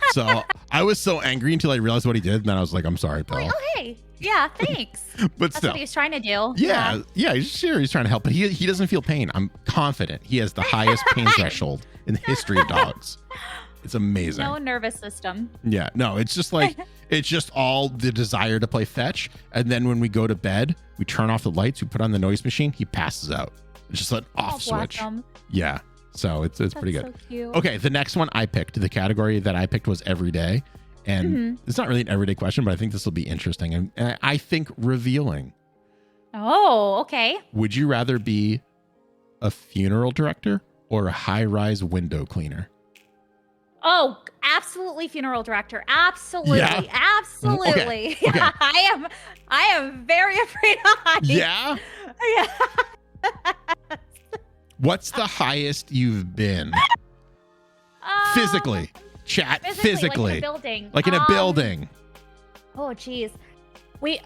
So I was so angry until I realized what he did. And then I was like, I'm sorry, pal. Like, oh, hey. Yeah, thanks. But that's still, what he was trying to do. Yeah, he's trying to help. But he doesn't feel pain. I'm confident he has the highest pain threshold in the history of dogs. It's amazing. No nervous system. Yeah, no, it's just like, it's just all the desire to play fetch. And then when we go to bed, we turn off the lights, we put on the noise machine, he passes out. It's just an off switch. Yeah. So it's pretty good. So cute. Okay, the next one I picked, the category that I picked was everyday. And it's not really an everyday question, but I think this will be interesting. And I think revealing. Oh, okay. Would you rather be a funeral director or a high-rise window cleaner? Oh, absolutely, funeral director. Absolutely, Yeah? absolutely. Okay. Yeah, I am very afraid of heights. Yeah? Yeah. What's the highest you've been? Physically. Chat physically. Like in a building. Like in a building. Oh, geez.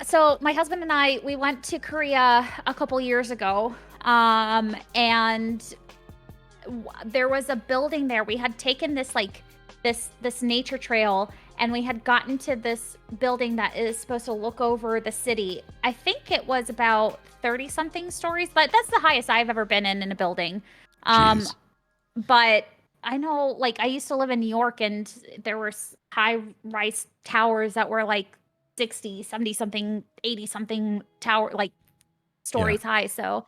So my husband and I, we went to Korea a couple years ago, and there was a building there. We had taken this this nature trail, and we had gotten to this building that is supposed to look over the city. I think it was about 30 something stories, but that's the highest I've ever been in a building. Jeez. But I know, like, I used to live in New York, and there were high-rise towers that were like 60, 70 something, 80 something tower, like stories high. So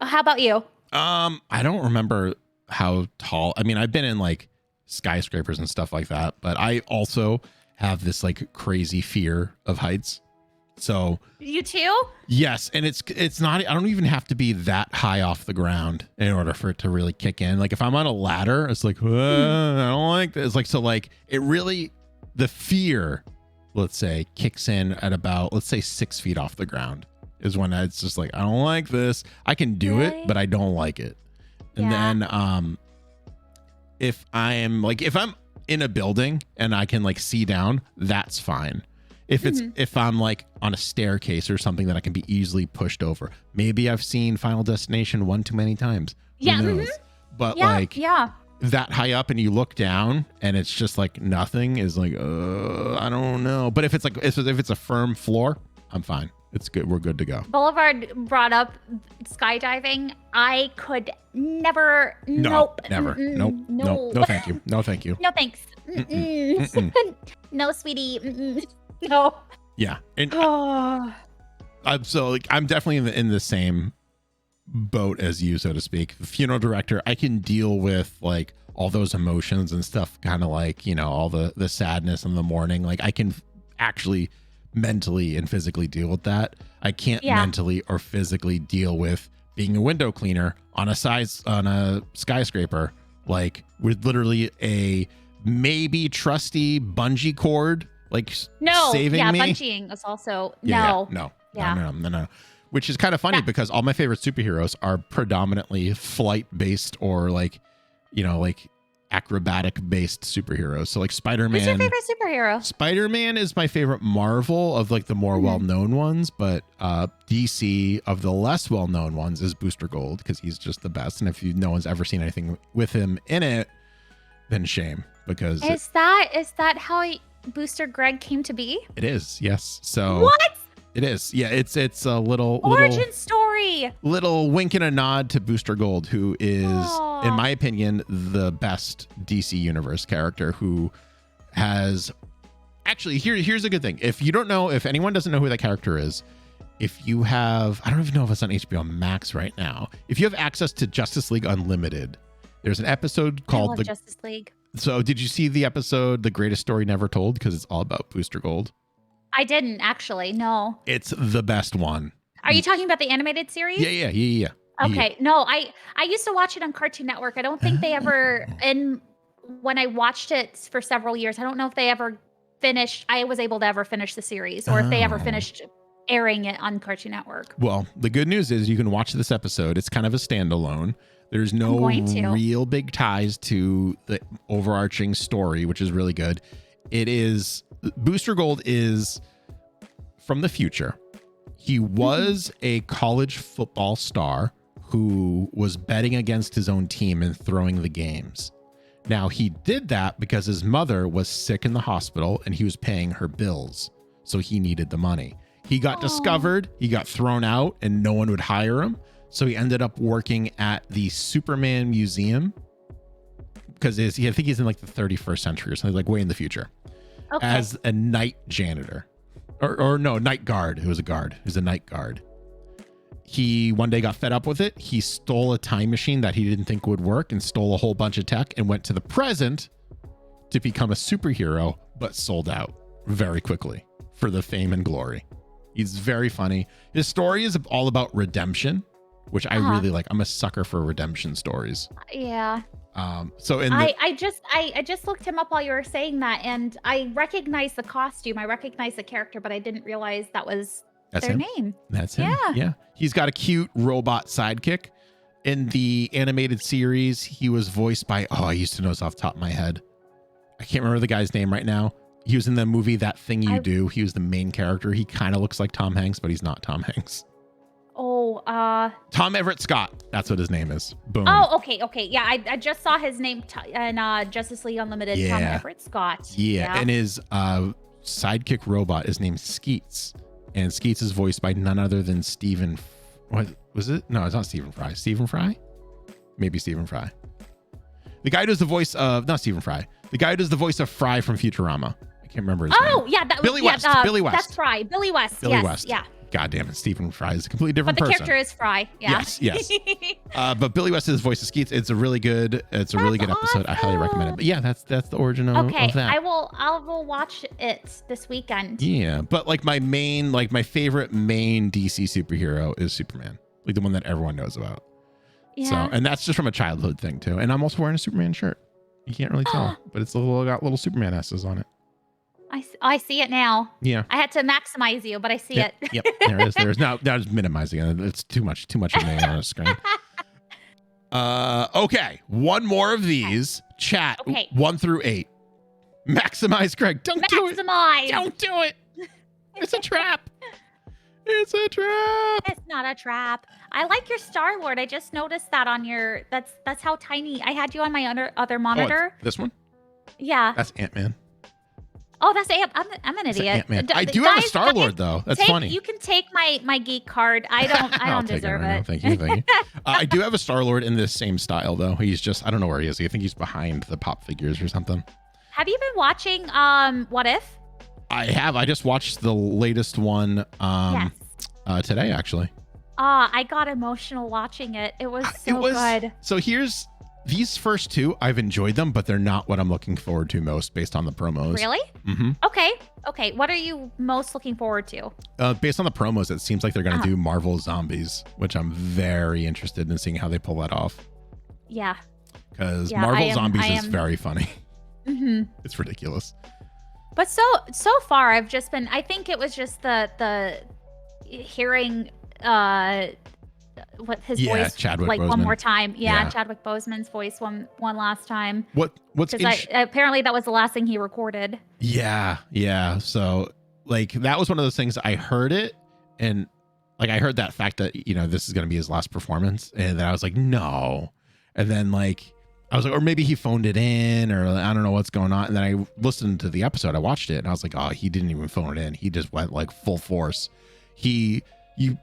how about you? I don't remember how tall. I mean, I've been in like skyscrapers and stuff like that, but I also have this like crazy fear of heights. So You too? yes, and it's not, I don't even have to be that high off the ground in order for it to really kick in. Like if I'm on a ladder, it's like, I don't like this. Like, so like it really, the fear, let's say, kicks in at about, let's say 6 feet off the ground is when it's just like, I don't like this. I can do it, but I don't like it. And then if I'm in a building and I can like see down, that's fine. If I'm like on a staircase or something that I can be easily pushed over. Maybe I've seen Final Destination one too many times. Yeah. Who knows? But that high up and you look down and it's just like nothing is like, I don't know. But if it's like, if it's a firm floor, I'm fine. It's good. We're good to go. Boulevard brought up skydiving. I could never. Nope. Never. Nope. No. No, thank you. No, thank you. No, thanks. No, sweetie. No. Yeah. And I'm definitely in the same boat as you, so to speak. The funeral director, I can deal with like all those emotions and stuff, kind of like, you know, all the sadness in the morning. Like I can actually mentally and physically deal with that. I can't mentally or physically deal with being a window cleaner on a skyscraper, like with literally a maybe trusty bungee cord, like saving me. Bungeeing is also no. Which is kind of funny because all my favorite superheroes are predominantly flight based or like, you know, like acrobatic based superheroes. So like Spider-Man. Who's your favorite superhero? Spider-Man is my favorite Marvel of like the more well-known ones, but DC of the less well-known ones is Booster Gold because he's just the best. And if no one's ever seen anything with him in it, then shame, because is that how Booster Greg came to be? It is, yes. So what? It is. Yeah, it's a little origin story. Little wink and a nod to Booster Gold, who is, in my opinion, the best DC Universe character who has actually here's a good thing. If anyone doesn't know who that character is, if you have, I don't even know if it's on HBO Max right now. If you have access to Justice League Unlimited, there's an episode called the Justice League. So did you see the episode, The Greatest Story Never Told? Because it's all about Booster Gold. I didn't actually. No. It's the best one. Are you talking about the animated series? Yeah. Okay. No, I used to watch it on Cartoon Network. I don't think they ever, and when I watched it for several years, I don't know if they ever finished, I was able to ever finish the series or if they ever finished airing it on Cartoon Network. Well, the good news is you can watch this episode. It's kind of a standalone. There's no real big ties to the overarching story, which is really good. Booster Gold is from the future. He was a college football star who was betting against his own team and throwing the games. Now, he did that because his mother was sick in the hospital and he was paying her bills. So he needed the money. He got discovered, he got thrown out, and no one would hire him. So he ended up working at the Superman Museum because I think he's in like the 31st century or something, like way in the future. Okay. As a night janitor or no, night guard. He was a guard. He was a night guard. He one day got fed up with it. He stole a time machine that he didn't think would work and stole a whole bunch of tech and went to the present to become a superhero, but sold out very quickly for the fame and glory. He's very funny. His story is all about redemption, which I really like. I'm a sucker for redemption stories. Yeah. So in the I just looked him up while you were saying that, and I recognized the costume. I recognized the character, but I didn't realize that's their him. name. That's him. Yeah. He's got a cute robot sidekick. In the animated series, he was voiced by, I used to know this off the top of my head. I can't remember the guy's name right now. He was in the movie That Thing You Do. He was the main character. He kind of looks like Tom Hanks, but he's not Tom Hanks. Tom Everett Scott. That's what his name is. Boom. Oh, okay. Yeah, I just saw his name in Justice League Unlimited. Yeah. Tom Everett Scott. Yeah, and his sidekick robot is named Skeets. And Skeets is voiced by none other than Stephen. What was it? No, it's not Stephen Fry. Stephen Fry? Maybe Stephen Fry. The guy who does the voice of, not Stephen Fry. The guy who does the voice of Fry from Futurama. I can't remember his name. Oh, yeah. Billy West. Billy West. That's Fry. Billy West. Billy West. Yeah. God damn it. Stephen Fry is a completely different person. But the character is Fry. Yeah. Yes. But Billy West is the voice of Skeets. It's a really good episode. Awesome. I highly recommend it. But yeah, that's the origin of that. I will watch it this weekend. Yeah. But like my favorite main DC superhero is Superman. Like the one that everyone knows about. Yeah. So, and that's just from a childhood thing too. And I'm also wearing a Superman shirt. You can't really tell, but it's got little Superman S's on it. I see it now. Yeah. I had to maximize you, but I see it. Yep. There it is. There's now just minimizing it. It's too much of me on the screen. Okay. One more of these. Chat. Okay. 1 through 8. Maximize, Greg. Don't do it. Don't do it. It's a trap. It's a trap. It's not a trap. I like your Star-Lord. I just noticed that on your. That's how tiny. I had you on my other monitor. This one? Yeah. That's Ant-Man. Oh, that's I'm an idiot. I do have a Star-Lord though. That's funny. You can take my geek card. I don't deserve it. Thank you. I do have a Star-Lord in this same style though. He's just, I don't know where he is. I think he's behind the pop figures or something. Have you been watching What If? I have. I just watched the latest one today actually. I got emotional watching it. It was good. So these first two, I've enjoyed them, but they're not what I'm looking forward to most based on the promos. Really? Mm-hmm. Okay. What are you most looking forward to? Based on the promos, it seems like they're going to do Marvel Zombies, which I'm very interested in seeing how they pull that off. Yeah. Because Marvel Zombies is very funny. Mm-hmm. It's ridiculous. But so far, I've just been. I think it was just the hearing what his voice Chadwick like Boseman. one more time. Yeah, Chadwick Boseman's voice one last time. What's apparently that was the last thing he recorded. Yeah. So like that was one of those things. I heard it and like I heard that fact that this is going to be his last performance, and then I was like no, and then like I was like, or maybe he phoned it in, or I don't know what's going on. And then I listened to the episode, I watched it, and I was like, oh, he didn't even phone it in. He just went like full force. You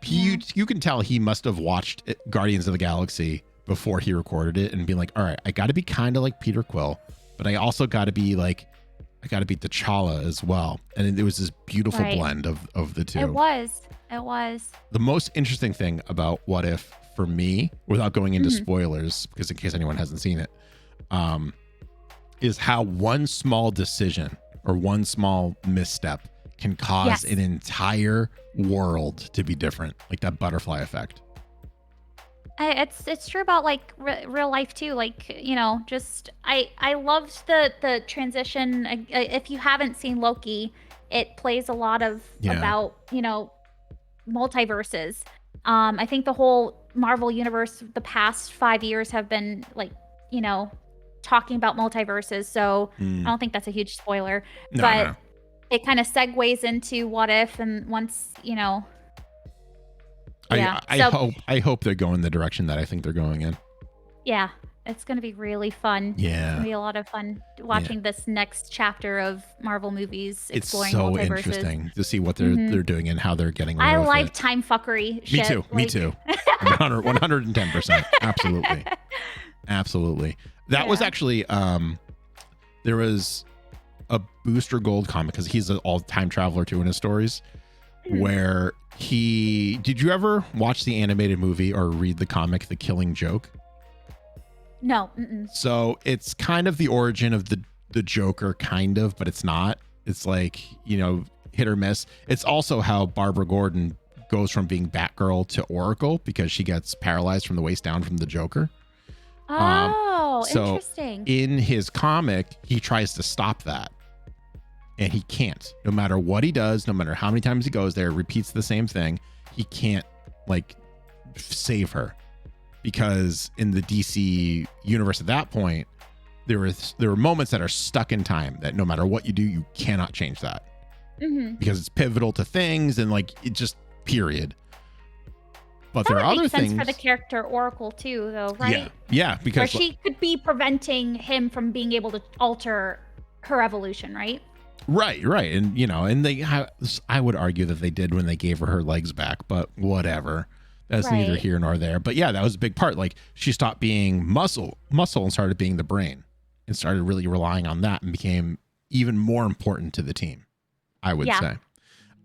can tell he must have watched Guardians of the Galaxy before he recorded it and be like, all right, I got to be kind of like Peter Quill, but I also got to be like, I got to be T'Challa as well. And it was this beautiful blend of the two. It was. The most interesting thing about What If for me, without going into spoilers, because in case anyone hasn't seen it, is how one small decision or one small misstep can cause an entire world to be different, like that butterfly effect. It's true about like real life too. Like just I loved the transition. If you haven't seen Loki, it plays a lot of about multiverses. I think the whole Marvel universe the past 5 years have been like talking about multiverses. So I don't think that's a huge spoiler, but it kind of segues into What If, and once I hope they're going the direction that I think they're going in. Yeah, it's going to be really fun. Yeah. It's going to be a lot of fun watching this next chapter of Marvel movies exploring multiverses. It's so interesting to see what they're doing and how they're getting away with it. I like time fuckery shit. Me too. 110%. Absolutely. That was actually there was a Booster Gold comic, because he's an all-time traveler too in his stories, where did you ever watch the animated movie or read the comic The Killing Joke? No. So it's kind of the origin of the Joker, kind of, but it's not. It's like hit or miss. It's also how Barbara Gordon goes from being Batgirl to Oracle, because she gets paralyzed from the waist down from the Joker. Oh, so interesting. in his comic, he tries to stop that. And he can't. No matter what he does, no matter how many times he goes there, repeats the same thing, he can't like save her. Because in the DC universe at that point, there were moments that are stuck in time that no matter what you do, you cannot change that. Because it's pivotal to things and like it just period. But that there are would other make sense things for the character Oracle too, though, right? Yeah, because where she could be preventing him from being able to alter her evolution, right? Right. And I would argue that they did when they gave her legs back, but whatever. That's neither here nor there. But yeah, that was a big part. Like she stopped being muscle and started being the brain and started really relying on that and became even more important to the team, I would say.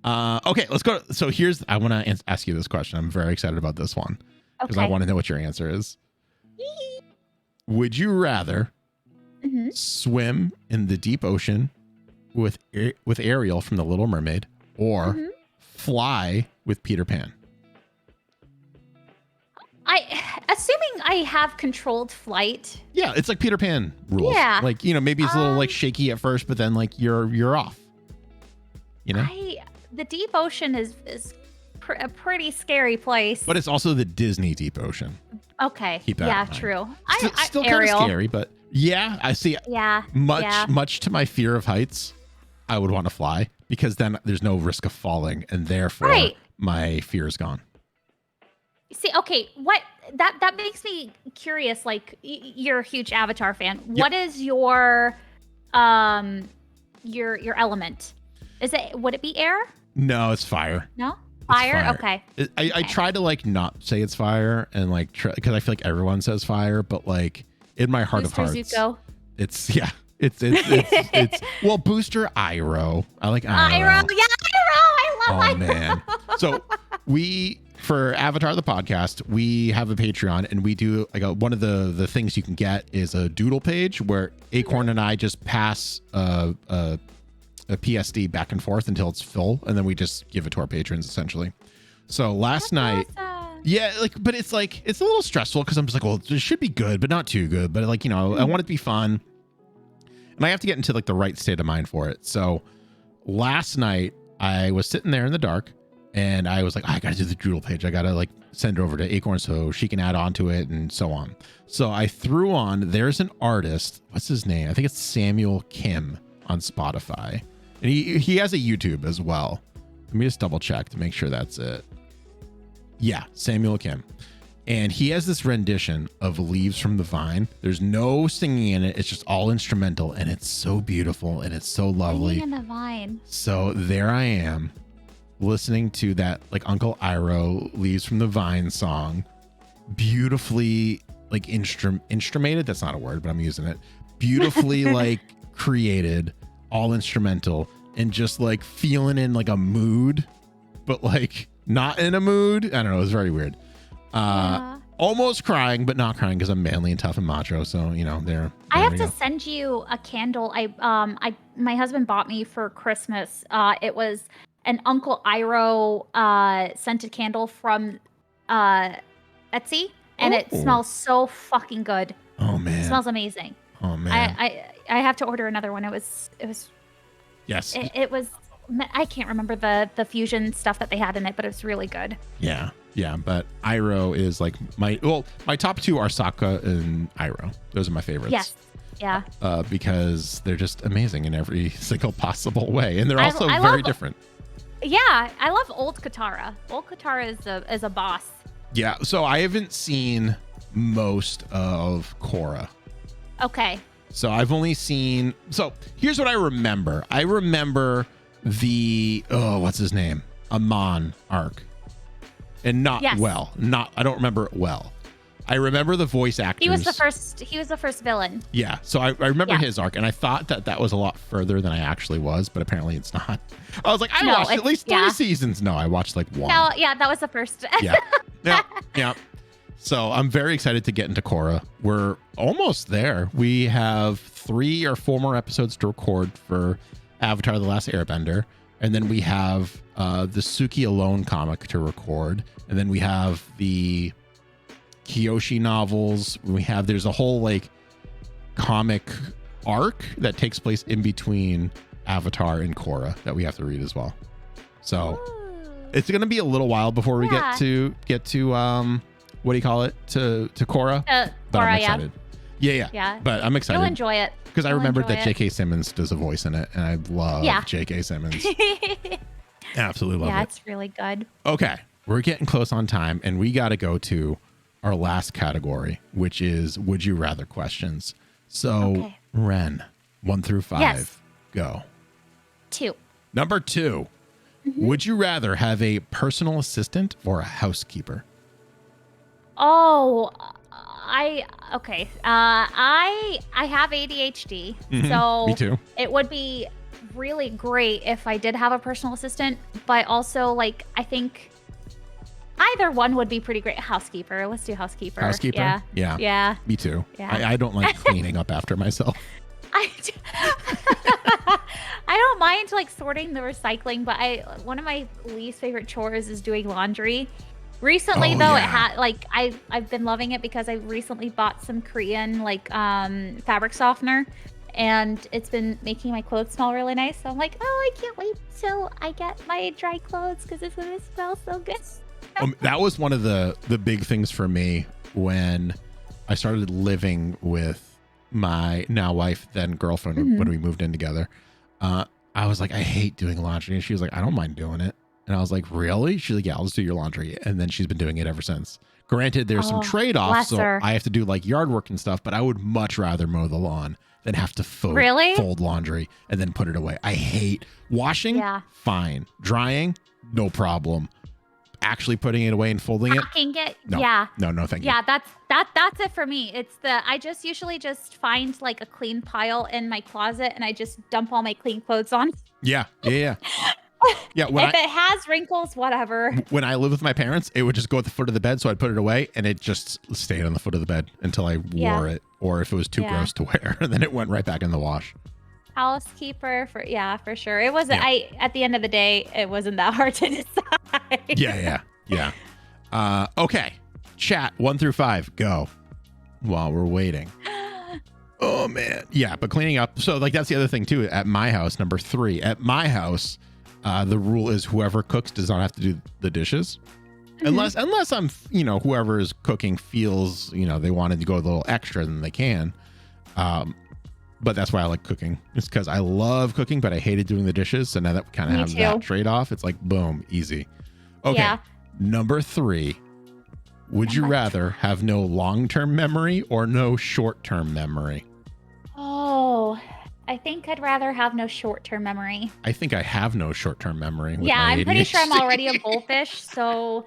Okay, let's go. So I want to ask you this question. I'm very excited about this one because I want to know what your answer is. Would you rather swim in the deep ocean with Ariel from The Little Mermaid or fly with Peter Pan? Assuming I have controlled flight. Yeah, it's like Peter Pan rules. Yeah. Like, maybe it's a little like shaky at first, but then like you're off. The deep ocean is a pretty scary place. But it's also the Disney deep ocean. Okay. Keep that in mind. True. Still kind of scary, but yeah, I see. Yeah. Much to my fear of heights, I would want to fly because then there's no risk of falling, and therefore my fear is gone. See, okay, what that makes me curious. Like, you're a huge Avatar fan. Yep. What is your element? Would it be air? No, it's fire. No, fire. Okay. I try to like not say it's fire and like because I feel like everyone says fire, but like in my heart of hearts, Zuko. It's well, Booster Iroh. I like Iroh. Iroh, yeah, Iroh. I love Iroh. Oh man. So for Avatar the podcast, we have a Patreon and we do like one of the things you can get is a doodle page where Acorn and I just pass a PSD back and forth until it's full, and then we just give it to our patrons essentially. So last night, but it's like it's a little stressful because I'm just like, well, it should be good, but not too good. But like I want it to be fun, and I have to get into like the right state of mind for it. So last night I was sitting there in the dark, and I was like, I gotta do the doodle page. I gotta like send it over to Acorn so she can add on to it and so on. So I threw on. There's an artist. What's his name? I think it's Samuel Kim on Spotify. And he has a YouTube as well. Let me just double check to make sure that's it. Yeah, Samuel Kim. And he has this rendition of Leaves from the Vine. There's no singing in it. It's just all instrumental. And it's so beautiful and it's so lovely. In the vine. So there I am listening to that like Uncle Iroh Leaves from the Vine song. Beautifully like instrumented. That's not a word, but I'm using it. Beautifully like created. All instrumental and just like feeling in like a mood, but like not in a mood. I don't know. It was very weird. Almost crying, but not crying because I'm manly and tough and macho. So, there. I have to send you a candle. My husband bought me for Christmas. It was an Uncle Iroh scented candle from Etsy, and it smells so fucking good. Oh man. It smells amazing. Oh man. I have to order another one. It was yes. It was. I can't remember the fusion stuff that they had in it, but it was really good. Yeah. But Iroh is like my top two are Sokka and Iroh. Those are my favorites. Yes. Yeah. Because they're just amazing in every single possible way, and they're also very different. Yeah, I love old Katara. Old Katara is a boss. Yeah. So I haven't seen most of Korra. Okay. So I've only seen. So here's what I remember. I remember the what's his name? Amon arc, and I don't remember it well. I remember the voice actors. He was the first villain. Yeah. So I remember his arc, and I thought that was a lot further than I actually was, but apparently it's not. I was like, I watched at least 3 seasons. No, I watched like 1. No, yeah, that was the first. Yeah. So I'm very excited to get into Korra. We're almost there. We have 3 or 4 more episodes to record for Avatar: The Last Airbender. And then we have the Suki Alone comic to record. And then we have the Kyoshi novels. There's a whole like comic arc that takes place in between Avatar and Korra that we have to read as well. So it's going to be a little while before we get to what do you call it, to Korra, but I'm excited. Yeah. But I'm excited. You'll enjoy it because I remembered that J.K. Simmons does a voice in it, and I love J.K. Simmons. Absolutely love it. Yeah, it's really good. Okay, we're getting close on time, and we got to go to our last category, which is Would You Rather questions. So, Wreynne, 1 through 5, go. 2. Number 2, would you rather have a personal assistant or a housekeeper? Oh, I have ADHD, so me too. It would be really great if I did have a personal assistant, but also like I think either one would be pretty great. Housekeeper. Let's do housekeeper. Housekeeper? Yeah. Me too. Yeah. I don't like cleaning up after myself. I don't mind like sorting the recycling, but one of my least favorite chores is doing laundry. Recently, it had like I've been loving it because I recently bought some Korean like fabric softener, and it's been making my clothes smell really nice. So I'm like, oh, I can't wait till I get my dry clothes because it's gonna smell so good. That was one of the big things for me when I started living with my now wife, then girlfriend, when we moved in together. I was like, I hate doing laundry, and she was like, I don't mind doing it. And I was like, really? She's like, yeah, I'll just do your laundry. And then she's been doing it ever since. Granted, there's some trade-offs, so I have to do like yard work and stuff, but I would much rather mow the lawn than have to fold laundry and then put it away. I hate washing. Fine. Drying, no problem. Actually putting it away and folding it. No, thank you. Yeah, that's it for me. It's I just usually just find like a clean pile in my closet and I just dump all my clean clothes on. Yeah. Yeah, if it has wrinkles, whatever. When I lived with my parents, it would just go at the foot of the bed, so I'd put it away, and it just stayed on the foot of the bed until I wore it, or if it was too gross to wear, and then it went right back in the wash. Housekeeper, for sure. It wasn't. At the end of the day, it wasn't that hard to decide. Yeah. Okay, chat 1 through 5, go. While we're waiting. Oh man, yeah. But cleaning up. So like that's the other thing too. At my house, number 3. At my house. The rule is whoever cooks does not have to do the dishes, unless I'm, whoever is cooking feels, they wanted to go a little extra than they can. But that's why I like cooking. It's because I love cooking, but I hated doing the dishes. So now that we kind of have that trade off, it's like, boom, easy. Okay. Yeah. Number 3, would you rather have no long-term memory or no short-term memory? Oh, I think I'd rather have no short-term memory. I think I have no short-term memory. I'm pretty sure I'm already a goldfish. So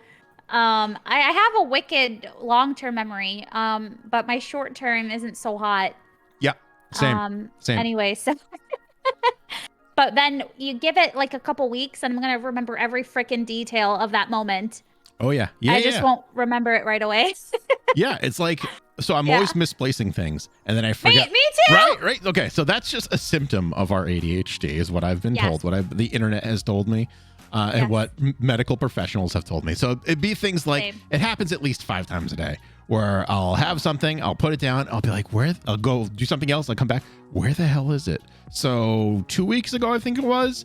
I have a wicked long-term memory, but my short-term isn't so hot. Yeah, same. Anyway, so... But then you give it like a couple weeks, and I'm going to remember every freaking detail of that moment. Oh, yeah. I just won't remember it right away. Yeah, it's like... So I'm always misplacing things, and then I forget. Me too. Right. Okay, so that's just a symptom of our ADHD, is what I've been told, the internet has told me, and what medical professionals have told me. So it'd be things like it happens at least 5 times a day, where I'll have something, I'll put it down, I'll be like, I'll go do something else, I'll come back. Where the hell is it? So 2 weeks ago, I think it was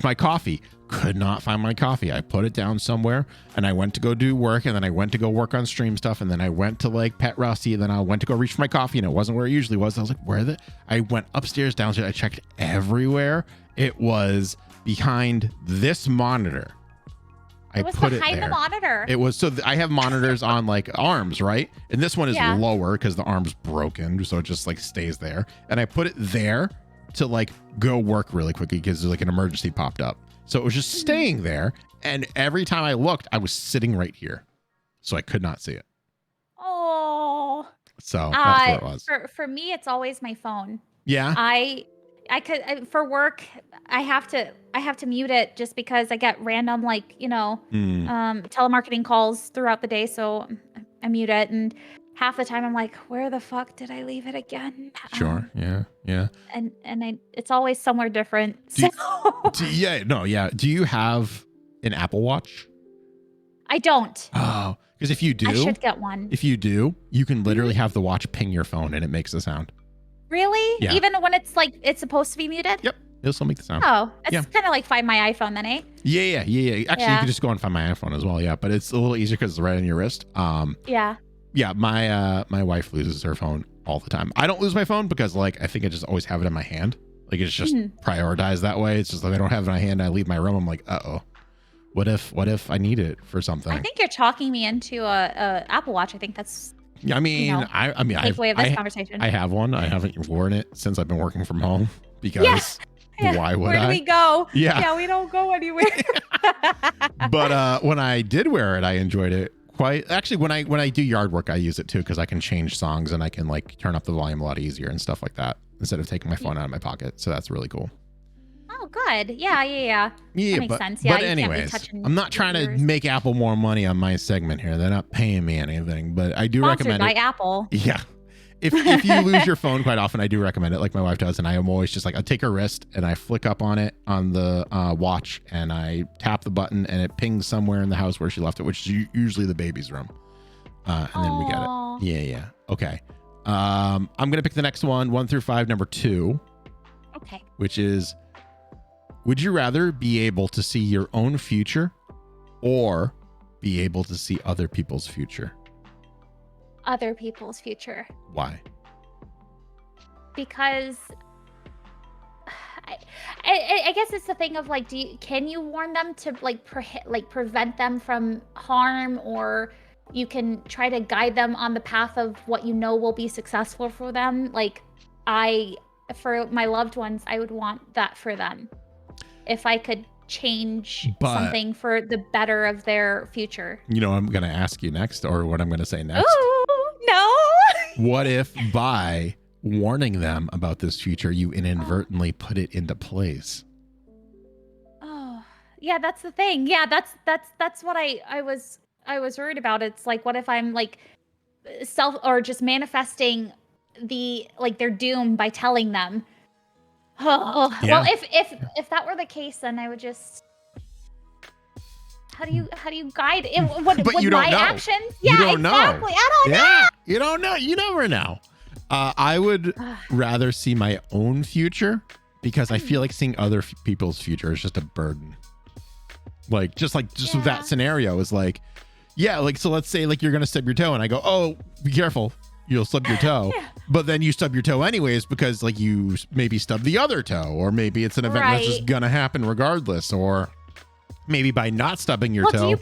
my coffee. Could not find my coffee. I put it down somewhere, and I went to go do work, and then I went to go work on stream stuff, and then I went to like pet Rusty, and then I went to go reach for my coffee, and it wasn't where it usually was. I was like, I went upstairs, downstairs. I checked everywhere. It was behind this monitor. It was behind the monitor. It was I have monitors on like arms, right? And this one is lower because the arm's broken, so it just like stays there. And I put it there to like go work really quickly because like an emergency popped up. So it was just staying there, and every time I looked, I was sitting right here, so I could not see it. Oh. So that's what it was. For me, it's always my phone. Yeah. I could for work. I have to mute it just because I get random telemarketing calls throughout the day, so I mute it, and half the time I'm like, where the fuck did I leave it again? Sure. Yeah. And it's always somewhere different. Do you have an Apple Watch? I don't. Oh, because if you I do, should get one. you can literally have the watch ping your phone and it makes a sound. Really? Yeah. Even when it's like it's supposed to be muted? Yep. It'll still make the sound. Oh, it's Yeah. kind of like Find My iPhone then, eh? Yeah. Actually, you can just go and find my iPhone as well. Yeah, but it's a little easier because it's right on your wrist. Yeah. Yeah, my wife loses her phone all the time. I don't lose my phone because like I think I just always have it in my hand. Like it's just prioritized that way. It's just like I don't have it in my hand. I leave my room. I'm like, uh-oh. What if I need it for something? I think you're talking me into a Apple Watch. I think that's I mean, I mean, takeaway of this conversation. I have one. I haven't worn it since I've been working from home because why would Where do we go? Yeah, we don't go anywhere. But when I did wear it, I enjoyed it quite. Actually, when I do yard work, I use it too because I can change songs and I can like turn up the volume a lot easier and stuff like that instead of taking my phone out of my pocket. So that's really cool. Oh, good. Yeah. Yeah, that makes sense. Yeah, but anyways, I'm not trying to make Apple more money on my segment here. They're not paying me anything, but I do recommend by it. Apple. Yeah. If you lose your phone quite often, I do recommend it like my wife does. And I am always just like, I take her wrist and I flick up on it on the watch and I tap the button and it pings somewhere in the house where she left it, which is usually the baby's room. And then we get it. Yeah. Okay. I'm going to pick the next one, 1 through 5, number 2. Okay. Which is, would you rather be able to see your own future or be able to see other people's future? Other people's future. Why? Because I guess it's the thing of like, can you warn them to like prevent them from harm, or you can try to guide them on the path of what you know will be successful for them? Like for my loved ones, I would want that for them. If I could change something for the better of their future. You know what I'm going to ask you next, or what I'm going to say next? Ooh, no. What if by warning them about this future, you inadvertently put it into place? Oh, yeah, that's the thing. Yeah, that's what I was worried about. It's like, what if I'm like just manifesting their doom by telling them? Oh, yeah. Well, if that were the case, then I would just. How do you guide it? But you don't know. Actions? Yeah, you don't exactly. Know. I don't know. You don't know. You never know. I would rather see my own future because I feel like seeing other people's future is just a burden. With that scenario is like, so let's say like you're gonna stub your toe and I go, oh, be careful. You'll stub your toe, but then you stub your toe anyways because like you maybe stub the other toe, or maybe it's an event that's just gonna happen regardless, or maybe by not stubbing your toe.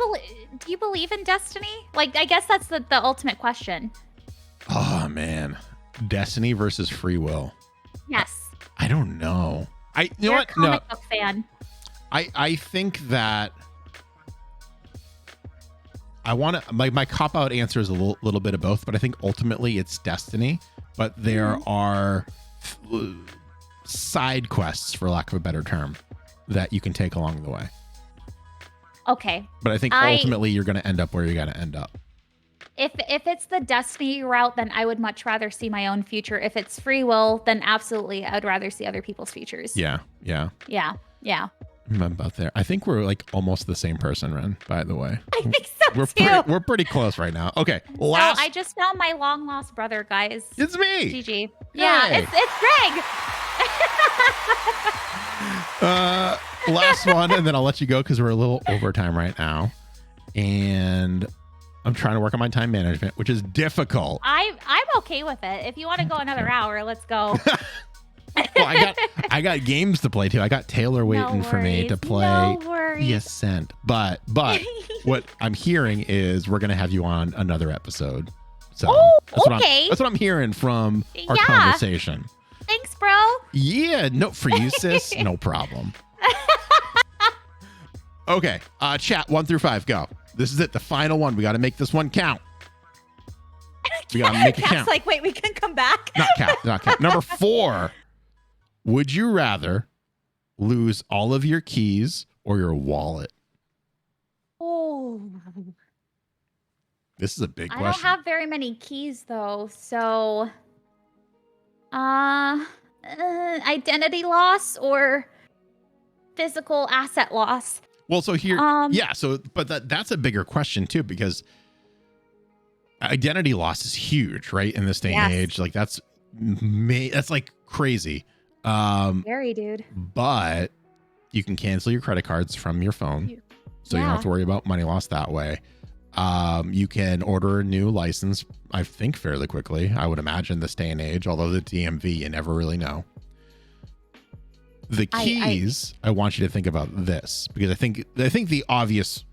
Do you believe in destiny? Like, I guess that's the ultimate question. Oh man, destiny versus free will. Yes. I don't know. You're a comic book fan. I think that. I want to, my cop-out answer is a little bit of both, but I think ultimately it's destiny. But there are side quests, for lack of a better term, that you can take along the way. Okay. But I think ultimately you're going to end up where you're going to end up. If it's the destiny route, then I would much rather see my own future. If it's free will, then absolutely I would rather see other people's futures. Yeah. I'm about there. I think we're like almost the same person, Wreynne, by the way. I think so too. We're pretty close right now. Okay. I just found my long lost brother, guys. It's me. GG. Yeah, it's Greg. Last one, and then I'll let you go because we're a little over time right now. And I'm trying to work on my time management, which is difficult. I'm okay with it. If you want to go another hour, let's go. Well, I got games to play too. I got Taylor waiting for me to play The Ascent. But what I'm hearing is we're gonna have you on another episode. So that's what I'm hearing from our conversation. Thanks, bro. Yeah, no, for you, sis, no problem. Okay, chat 1 through 5, go. This is it, the final one. We got to make this one count. We got to make it count. Like, wait, we can come back. Not count. Number 4. Would you rather lose all of your keys or your wallet? Oh. This is a big question. I don't have very many keys though, so identity loss or physical asset loss? Well, so here, so, but that's a bigger question too, because identity loss is huge, right? In this day and age, like that's like crazy. Very, dude. But you can cancel your credit cards from your phone, so you don't have to worry about money loss that way. You can order a new license, I think, fairly quickly. I would imagine this day and age, although the DMV, you never really know. The keys, I want you to think about this, because I think the obvious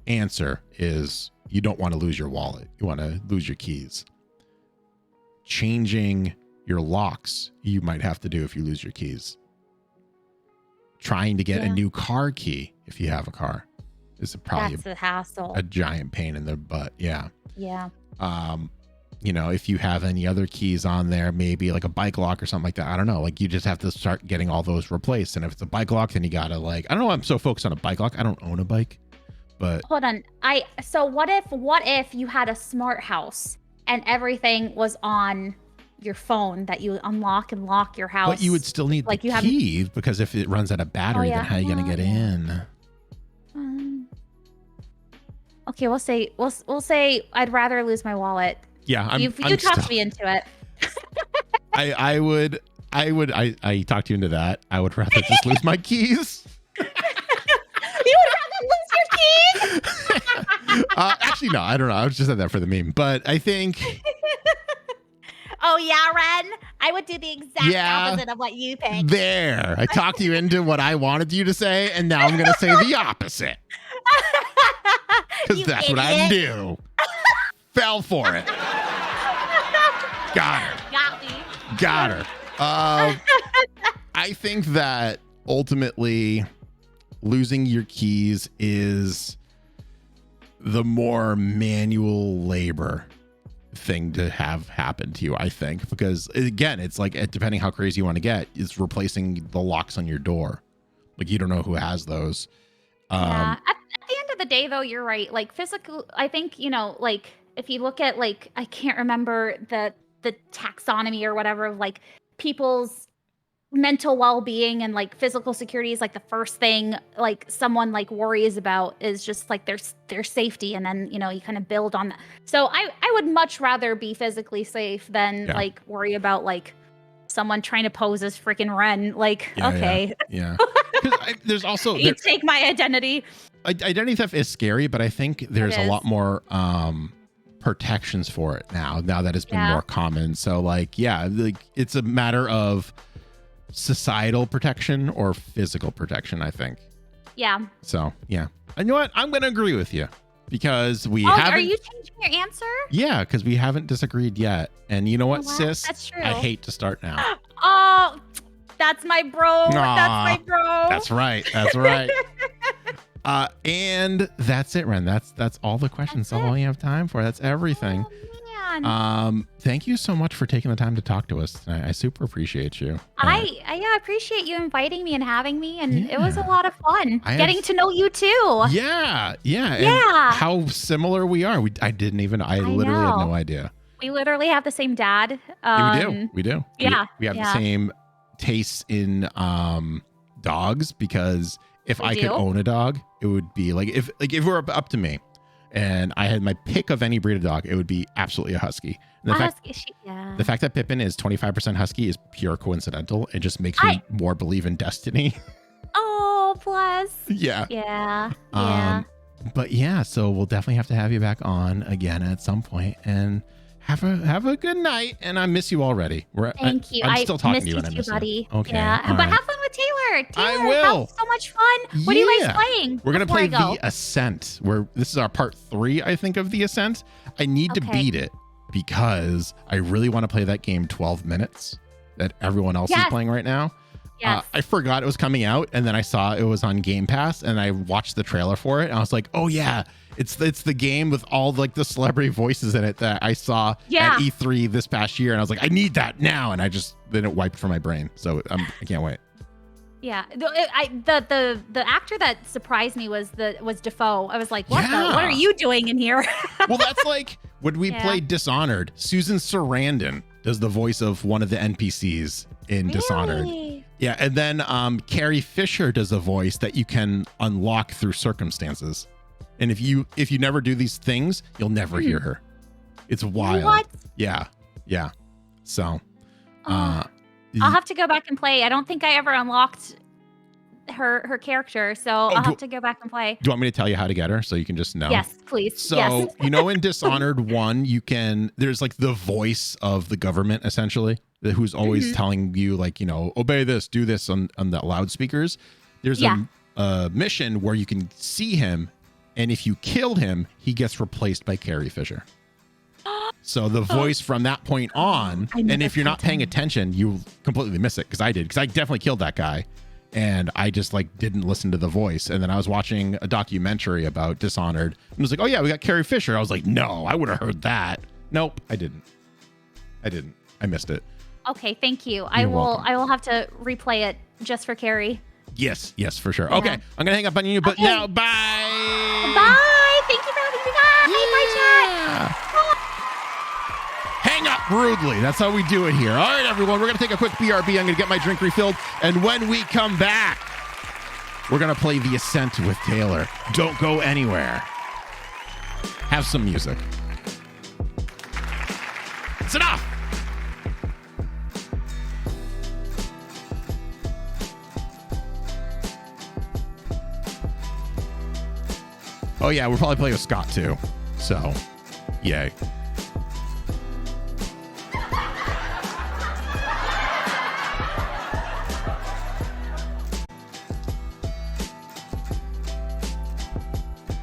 answer is you don't want to lose your wallet. You want to lose your keys. Changing your locks, you might have to do if you lose your keys. Trying to get a new car key, if you have a car, is probably a hassle. A giant pain in the butt. Yeah. Yeah. You know, if you have any other keys on there, maybe like a bike lock or something like that. I don't know. Like you just have to start getting all those replaced. And if it's a bike lock, then you gotta like, I don't know. I'm so focused on a bike lock. I don't own a bike, but hold on. So what if you had a smart house and everything was on your phone that you unlock and lock your house? But you would still need the key because if it runs out of battery, then how are you gonna get in? Okay, we'll say I'd rather lose my wallet. Yeah, you talked me into it. I talked you into that. I would rather just lose my keys. You would rather lose your keys? Actually, no, I don't know. I was just saying that for the meme, but I think. Oh yeah, Wreynne, I would do the exact opposite of what you picked. There, I talked you into what I wanted you to say, and now I'm gonna say the opposite because that's what I do. Fell for it. Got her. Got me. Got her. I think that ultimately losing your keys is the more manual labor thing to have happen to you, I think, because again, it's like, depending how crazy you want to get, it's replacing the locks on your door. Like you don't know who has those. At the end of the day, though, you're right. Like physical, I think, you know, like if you look at like, I can't remember the taxonomy or whatever of like people's mental well-being and like physical security is like the first thing like someone like worries about is just like their safety, and then you know you kind of build on that. So I would much rather be physically safe than like worry about like someone trying to pose as freaking Wreynne. Like yeah. There's also you take my identity. Identity theft is scary, but I think there's a lot more protections for it now that it's been more common. So like like it's a matter of societal protection or physical protection, I think. Yeah. So yeah, you know what, I'm gonna agree with you because we haven't. Are you changing your answer? Yeah, because we haven't disagreed yet. And you know what, sis, that's true. I hate to start now. Oh, that's my bro. That's my bro. That's right. And that's it, Wreynne. That's all the questions. That's all you have time for. That's everything. Oh, man. Thank you so much for taking the time to talk to us. I super appreciate you. I appreciate you inviting me and having me, and it was a lot of fun getting to know you too. Yeah. And how similar we are. I literally had no idea. We literally have the same dad. We do. Yeah. We have the same tastes in dogs, because if I could own a dog, it would be like if it were up to me and I had my pick of any breed of dog, it would be absolutely a husky. And the fact that Pippin is 25% husky is pure coincidental. It just makes me more believe in destiny. Oh, plus. Yeah. Yeah. But yeah, so we'll definitely have to have you back on again at some point, and have a good night. And I miss you already. Thank you. I'm still talking to you, and and I miss buddy. you. Okay. Yeah. But have fun with Taylor. I will. Have so much fun. What are you guys playing? We're gonna play The Ascent. This is our part 3, I think, of The Ascent. I need to beat it because I really want to play that game 12 minutes that everyone else is playing right now. Yes. I forgot it was coming out, and then I saw it was on Game Pass, and I watched the trailer for it, and I was like, oh yeah, it's the game with all like the celebrity voices in it that I saw at E3 this past year, and I was like, I need that now, and then it wiped from my brain, so I can't wait. Yeah, the actor that surprised me was Defoe. I was like, what are you doing in here? Well, that's like when we played Dishonored. Susan Sarandon does the voice of one of the NPCs in Dishonored. Yeah, and then Carrie Fisher does a voice that you can unlock through circumstances. And if you never do these things, you'll never hear her. It's wild. What? Yeah. So I'll have to go back and play. I don't think I ever unlocked her character, so I'll have to go back and play. Do you want me to tell you how to get her so you can just know? Yes, please. So, yes. in Dishonored 1, there's like the voice of the government essentially, who's always telling you like, obey this, do this on the loudspeakers. There's a mission where you can see him, and if you kill him, he gets replaced by Carrie Fisher. So the voice from that point on, and if you're not paying attention, you completely miss it, because I definitely killed that guy. And I just like didn't listen to the voice. And then I was watching a documentary about Dishonored and was like, oh yeah, we got Carrie Fisher. I was like, no, I would have heard that. Nope, I didn't. I missed it. Okay, thank you. I will have to replay it just for Carrie. Yes, for sure. Yeah. Okay, I'm gonna hang up on you, but now bye. Bye. Thank you for having me back. Bye, chat. Hang up rudely. That's how we do it here. All right, everyone, we're going to take a quick BRB. I'm going to get my drink refilled. And when we come back, we're going to play The Ascent with Taylor. Don't go anywhere. Have some music. It's enough. Oh, yeah, we're probably playing with Scott, too. So, yay.